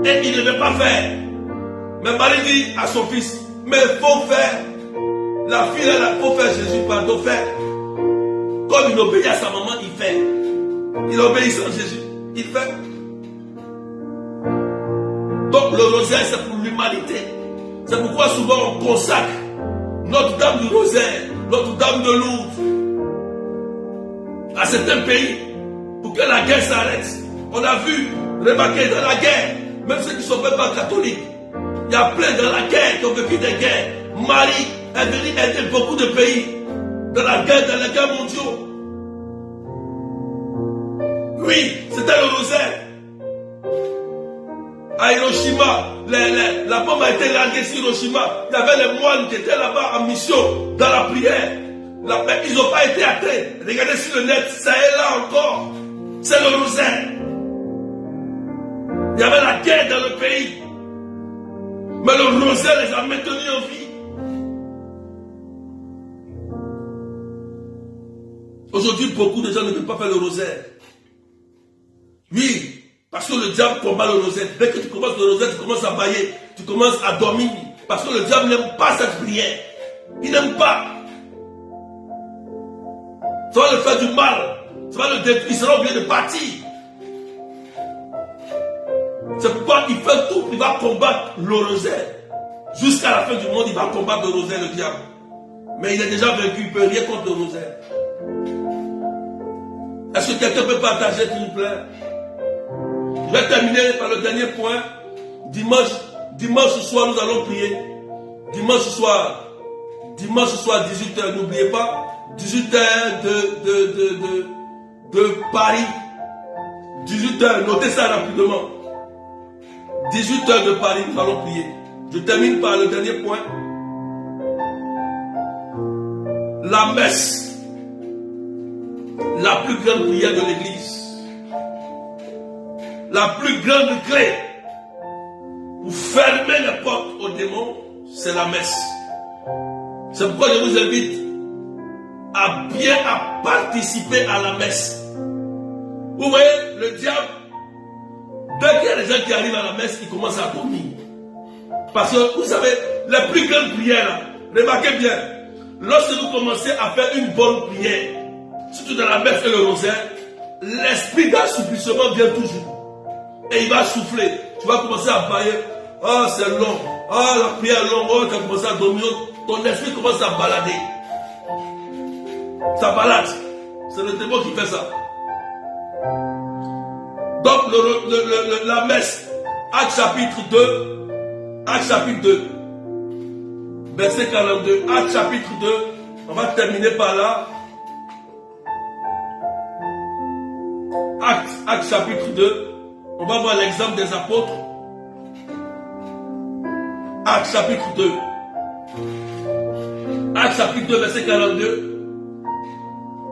Et il ne veut pas faire. Mais Marie dit à son fils, mais il faut faire. La fille, il faut faire Jésus, pardon, faire. Comme il obéit à sa maman, il fait. Il obéit à Jésus, il fait. Donc le rosaire, c'est pour l'humanité. C'est pourquoi souvent on consacre Notre-Dame du Rosaire, Notre-Dame de Lourdes à certains pays pour que la guerre s'arrête. On a vu, remarquez, dans la guerre, même ceux qui ne sont même pas catholiques, il y a plein dans la guerre qui ont vécu des guerres. Marie est venue aider beaucoup de pays dans la guerre, dans les guerres mondiaux. Oui, c'était le rosaire. À Hiroshima, la bombe a été larguée sur Hiroshima. Il y avait les moines qui étaient là-bas en mission, dans la prière. Ils n'ont pas été atteints. Regardez sur le net, ça est là encore. C'est le rosaire. Il y avait la guerre dans le pays. Mais le rosaire les a maintenus en vie. Aujourd'hui, beaucoup de gens ne veulent pas faire le rosaire. Oui, parce que le diable combat le rosaire. Dès que tu commences le rosaire, tu commences à bailler, tu commences à dormir. Parce que le diable n'aime pas cette prière. Il n'aime pas. Ça va le faire du mal. Ça va le détruire. Il sera obligé de partir. C'est pourquoi il fait tout. Il va combattre le rosaire. Jusqu'à la fin du monde, il va combattre le rosaire, le diable. Mais il est déjà vaincu. Il ne peut rien contre le rosaire. Est-ce que quelqu'un peut partager, s'il vous plaît? Je vais terminer par le dernier point. Dimanche soir, nous allons prier. Dimanche soir, 18h, n'oubliez pas. 18h de Paris. 18h, notez ça rapidement. 18h de Paris, nous allons prier. Je termine par le dernier point. La messe. La plus grande prière de l'Église. La plus grande clé pour fermer les portes aux démons, c'est la messe. C'est pourquoi je vous invite à bien participer à la messe. Vous voyez, le diable, dès qu'il y a des gens qui arrivent à la messe, il commence à dormir. Parce que vous savez, les plus grandes prières, remarquez bien, lorsque vous commencez à faire une bonne prière, surtout dans la messe et le rosaire, l'esprit d'assouplissement vient toujours. Et il va souffler. Tu vas commencer à bailler. Ah, c'est long. Ah, la prière est longue. Oh, tu vas commencer à dormir. Ton esprit commence à balader. Ça balade. C'est le démon qui fait ça. Donc, la messe, Actes chapitre 2, Actes chapitre 2, verset 42, Actes chapitre 2, on va terminer par là. Actes chapitre 2, on va voir l'exemple des apôtres. Actes chapitre 2. Actes chapitre 2, verset 42.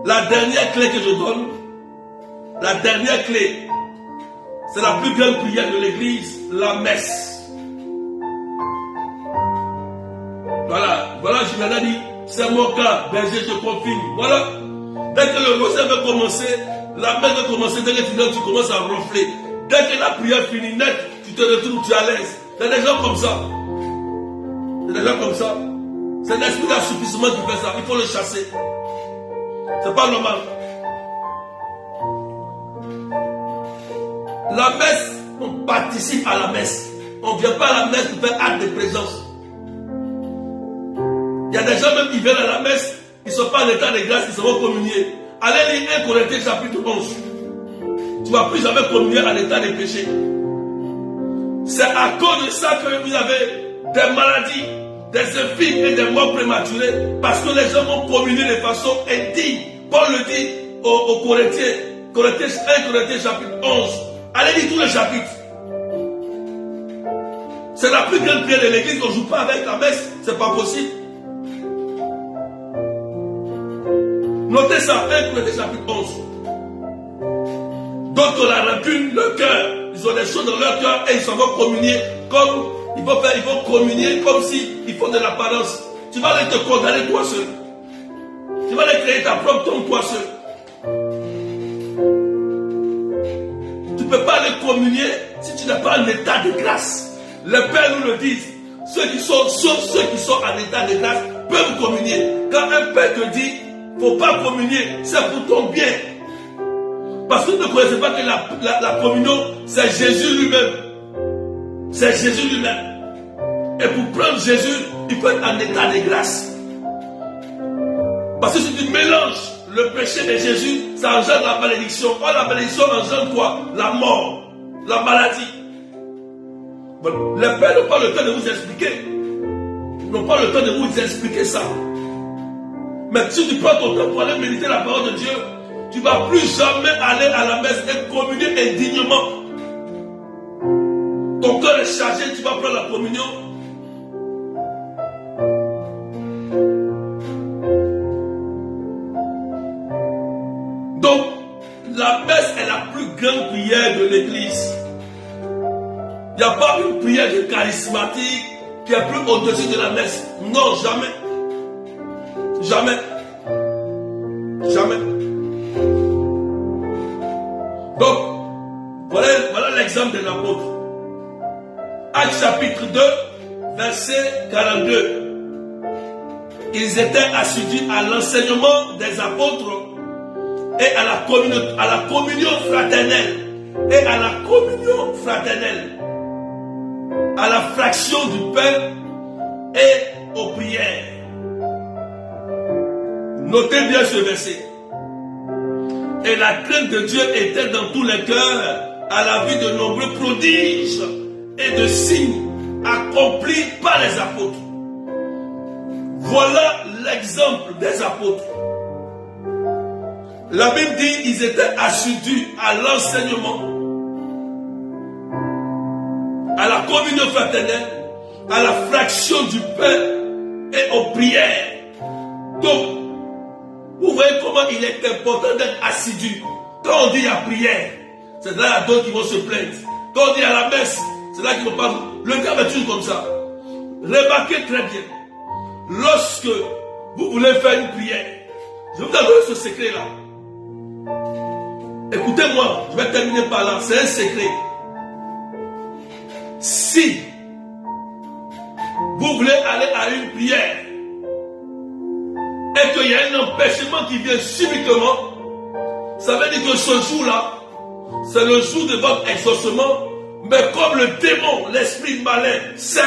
La dernière clé que je donne, la dernière clé, c'est la plus grande prière de l'église, la messe. Voilà, Juliana dit, c'est mon cas, berger, je confirme. Voilà, dès que le rosaire va commencer, la messe va commencer, dès que tu commences à ronfler. Dès que la prière finit net, tu te retrouves, tu es à l'aise. Il y a des gens comme ça. Il y a des gens comme ça. C'est l'esprit d'assouplissement qui fait ça. Il faut le chasser. C'est pas normal. La messe, on participe à la messe. On ne vient pas à la messe pour faire acte de présence. Il y a des gens même qui viennent à la messe, ils ne sont pas en état de grâce, ils seront communiés. Allez lire 1 Corinthiens chapitre 11. tu ne vas plus jamais communier en état de péché. C'est à cause de ça que vous avez des maladies, des infirmes et des morts prématurés, parce que les gens vont communier de façon indigne. Paul le dit aux Corinthiens, 1 Corinthiens chapitre 11. Allez lire tous les chapitres. C'est la plus grande prière de l'église, on ne joue pas avec la messe, c'est pas possible. Notez ça, 1 Corinthiens chapitre 11. D'autres ont la rancune, le cœur. Ils ont des choses dans leur cœur et ils s'en vont communier comme ils vont communier comme si ils font de l'apparence. Tu vas aller te condamner toi seul. Tu vas aller créer ta propre tombe toi seul. Tu ne peux pas aller communier si tu n'as pas un état de grâce. Les pères nous le disent. Ceux qui sont, sauf ceux qui sont en état de grâce, peuvent communier. Quand un père te dit, il ne faut pas communier, c'est pour ton bien. Parce que vous ne connaissez pas que la communion, c'est Jésus lui-même. C'est Jésus lui-même. Et pour prendre Jésus, il faut être en état de grâce. Parce que si tu mélanges le péché de Jésus, ça engendre la malédiction. Or, la malédiction engendre quoi? La mort, la maladie. Bon, les pères n'ont pas le temps de vous expliquer. Ils n'ont pas le temps de vous expliquer ça. Mais si tu prends ton temps pour aller méditer la parole de Dieu, tu ne vas plus jamais aller à la messe et communier indignement. Ton cœur est chargé, tu vas prendre la communion. Donc, la messe est la plus grande prière de l'église. Il n'y a pas une prière de charismatique qui est plus au-dessus de la messe. Non, jamais. Jamais. Jamais. Donc, voilà l'exemple de l'apôtre. Actes chapitre 2, verset 42. Ils étaient assidus à l'enseignement des apôtres et à la communion fraternelle. Et à la communion fraternelle. À la fraction du pain et aux prières. Notez bien ce verset. Et la crainte de Dieu était dans tous les cœurs à la vue de nombreux prodiges et de signes accomplis par les apôtres. Voilà l'exemple des apôtres. La Bible dit qu'ils étaient assidus à l'enseignement, à la communion fraternelle, à la fraction du pain et aux prières. Donc, vous voyez comment il est important d'être assidu. Quand on dit à prière, c'est là qu'il y a d'autres qui vont se plaindre. Quand on dit à la messe, c'est là qu'ils vont pas. Le cas est toujours comme ça. Remarquez très bien. Lorsque vous voulez faire une prière, je vous donne ce secret-là. Écoutez-moi, je vais terminer par là. C'est un secret. Si vous voulez aller à une prière et qu'il y a un empêchement qui vient subitement, ça veut dire que ce jour-là, c'est le jour de votre exaucement, mais comme le démon, l'esprit malin, sait,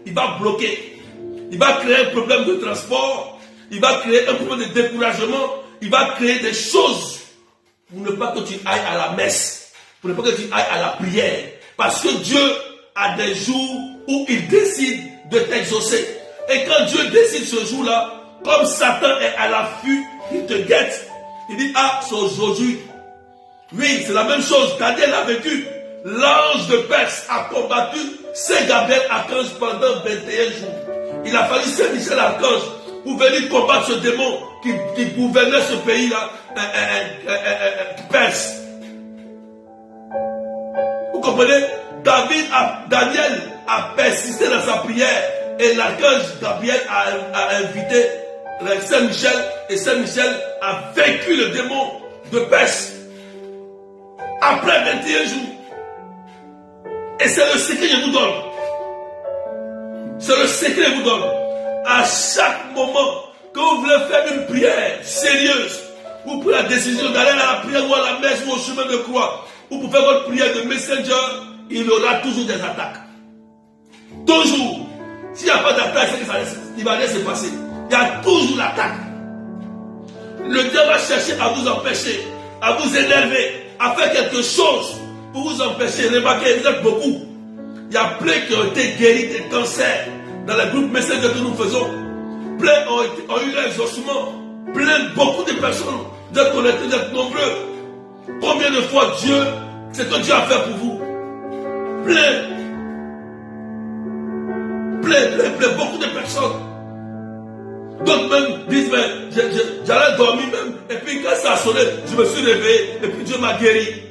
il va bloquer. Il va créer un problème de transport, il va créer un problème de découragement, il va créer des choses pour ne pas que tu ailles à la messe, pour ne pas que tu ailles à la prière. Parce que Dieu a des jours où il décide de t'exaucer. Et quand Dieu décide ce jour-là, comme Satan est à l'affût, il te guette. Il dit, ah, c'est aujourd'hui. Oui, c'est la même chose. Daniel a vécu. L'ange de Perse a combattu Saint Gabriel archange pendant 21 jours. Il a fallu Saint Michel archange pour venir combattre ce démon qui gouvernait ce pays-là, Perse. Vous comprenez? Daniel a persisté dans sa prière et l'archange Gabriel a invité Saint Michel et Saint Michel a vaincu le démon de Perse après 21 jours. Et c'est le secret que je vous donne. C'est le secret que je vous donne. À chaque moment que vous voulez faire une prière sérieuse, ou pour la décision d'aller à la prière ou à la messe ou au chemin de croix, ou pour faire votre prière de messenger, il y aura toujours des attaques. Toujours. S'il n'y a pas d'attaque, c'est qu'il va rien se passer. Il y a toujours l'attaque. Le diable va chercher à vous empêcher, à vous énerver, a fait quelque chose pour vous empêcher. Remarquez, vous êtes beaucoup. Il y a plein qui ont été guéris des cancers dans les groupes Messenger que nous faisons. Plein ont eu l'exaucement. Plein, beaucoup de personnes. Vous êtes connectés, vous êtes nombreux. Combien de fois Dieu, c'est que Dieu a fait pour vous? Plein, beaucoup de personnes. D'autres même disent, mais j'allais dormir même, et puis quand ça a sonné, je me suis réveillé, et puis Dieu m'a guéri.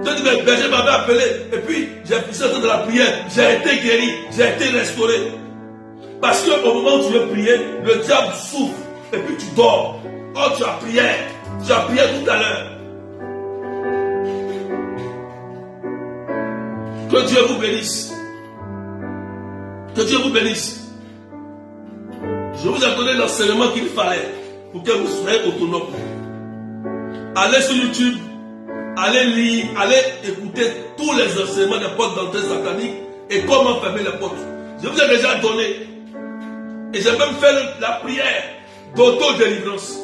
D'autres disent, mais berger m'avait appelé, et puis j'ai poussé de la prière, j'ai été guéri, j'ai été restauré. Parce qu'au moment où tu veux prier, le diable souffre, et puis tu dors. Oh, tu as prié tout à l'heure. Que Dieu vous bénisse. Que Dieu vous bénisse. Je vous ai donné l'enseignement qu'il fallait pour que vous soyez autonome. Allez sur YouTube, allez lire, allez écouter tous les enseignements des portes d'entrée satanique et comment fermer les portes. Je vous ai déjà donné. Et j'ai même fait la prière d'auto-délivrance.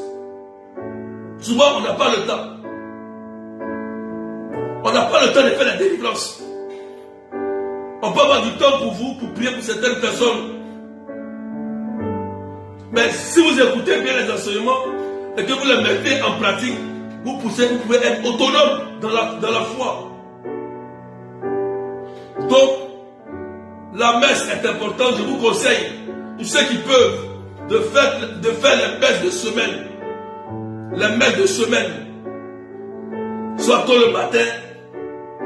Souvent, on n'a pas le temps. On n'a pas le temps de faire la délivrance. On peut avoir du temps pour vous, pour prier pour certaines personnes. Mais si vous écoutez bien les enseignements et que vous les mettez en pratique, vous pouvez être autonome dans la foi. Donc, la messe est importante. Je vous conseille, tous ceux qui peuvent, de faire les messes de semaine. Les messes de semaine. Soit tôt le matin,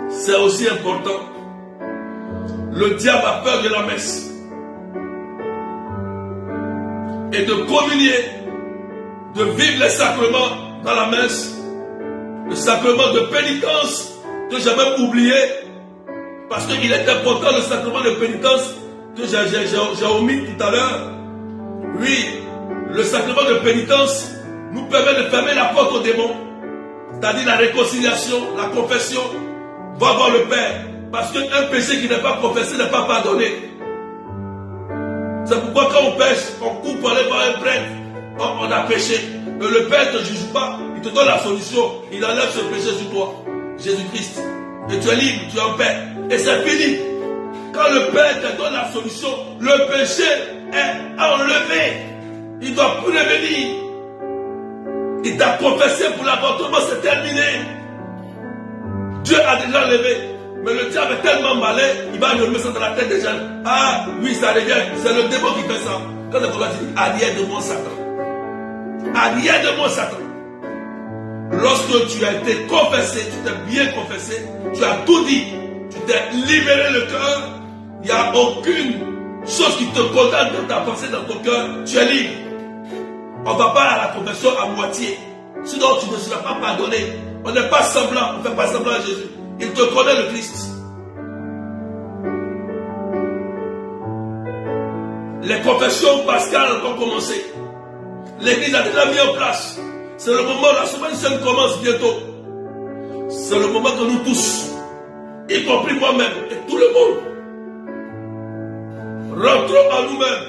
c'est aussi important. Le diable a peur de la messe. Et de communier, de vivre les sacrements dans la messe, le sacrement de pénitence que j'ai même oublié, parce qu'il est important le sacrement de pénitence que j'ai omis tout à l'heure. Oui, le sacrement de pénitence nous permet de fermer la porte aux démons, c'est-à-dire la réconciliation, la confession, va voir le Père, parce qu'un péché qui n'est pas confessé n'est pas pardonné. C'est pourquoi quand on pêche, on court pour aller voir un prêtre. On a péché. Mais le Père ne te juge pas. Il te donne la solution. Il enlève ce péché sur toi. Jésus-Christ. Et tu es libre, tu es en paix. Et c'est fini. Quand le Père te donne la solution, le péché est enlevé. Il ne doit plus revenir. Il t'a confessé pour l'avortement, c'est terminé. Dieu a déjà enlevé. Mais le diable est tellement malin, il va remettre ça dans la tête des gens. Ah, oui, ça revient. C'est le démon qui fait ça. Quand le combat dit, arrière de moi, Satan. Arrière de moi, Satan. Lorsque tu as été confessé, tu t'es bien confessé, tu as tout dit, tu t'es libéré le cœur, il n'y a aucune chose qui te condamne dans ta pensée, dans ton cœur, tu es libre. On ne va pas à la confession à moitié. Sinon, tu ne seras pas pardonné. On n'est pas semblant, on ne fait pas semblant à Jésus. Il te connaît le Christ. Les confessions pascales ont commencé. L'église a déjà mis en place. C'est le moment, la semaine sainte commence bientôt. C'est le moment que nous tous, y compris moi-même et tout le monde, rentrons en nous-mêmes,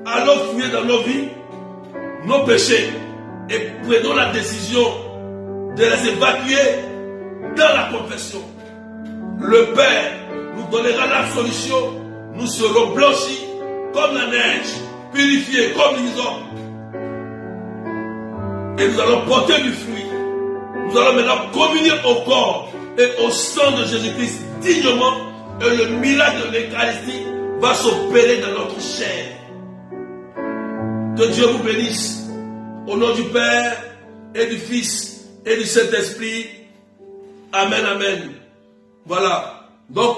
allons fouiller dans nos vies, nos péchés, et prenons la décision de les évacuer dans la confession. Le Père nous donnera la solution. Nous serons blanchis comme la neige, purifiés comme l'hysope. Et nous allons porter du fruit. Nous allons maintenant communier au corps et au sang de Jésus-Christ dignement. Et le miracle de l'Eucharistie va s'opérer dans notre chair. Que Dieu vous bénisse. Au nom du Père et du Fils et du Saint-Esprit. Amen, amen. Voilà. Donc,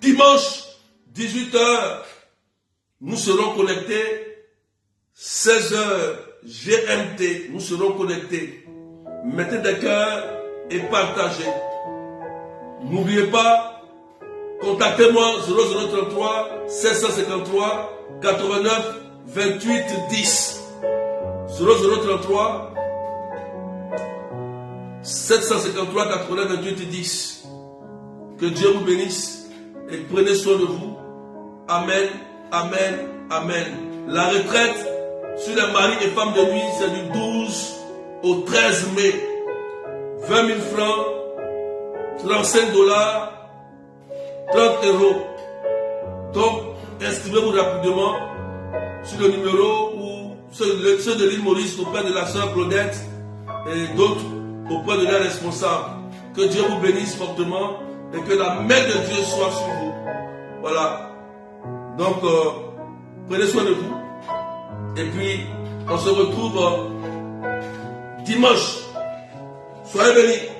dimanche, 18h, nous serons connectés. 16h, GMT, nous serons connectés. Mettez des cœurs et partagez. N'oubliez pas, contactez-moi 0033 753 89 28 10. 0033 753 89 28 10. Que Dieu vous bénisse et prenez soin de vous. Amen, amen, amen. La retraite sur les maris et femmes de nuit, c'est du 12 au 13 mai. 20 000 francs, 35 dollars, 30 euros. Donc, inscrivez-vous rapidement sur le numéro ou ceux de l'île Maurice auprès de la sœur Claudette et d'autres auprès de leurs responsables. Que Dieu vous bénisse fortement et que la main de Dieu soit sur vous. Voilà. Donc, prenez soin de vous. Et puis, on se retrouve dimanche. Soyez bénis.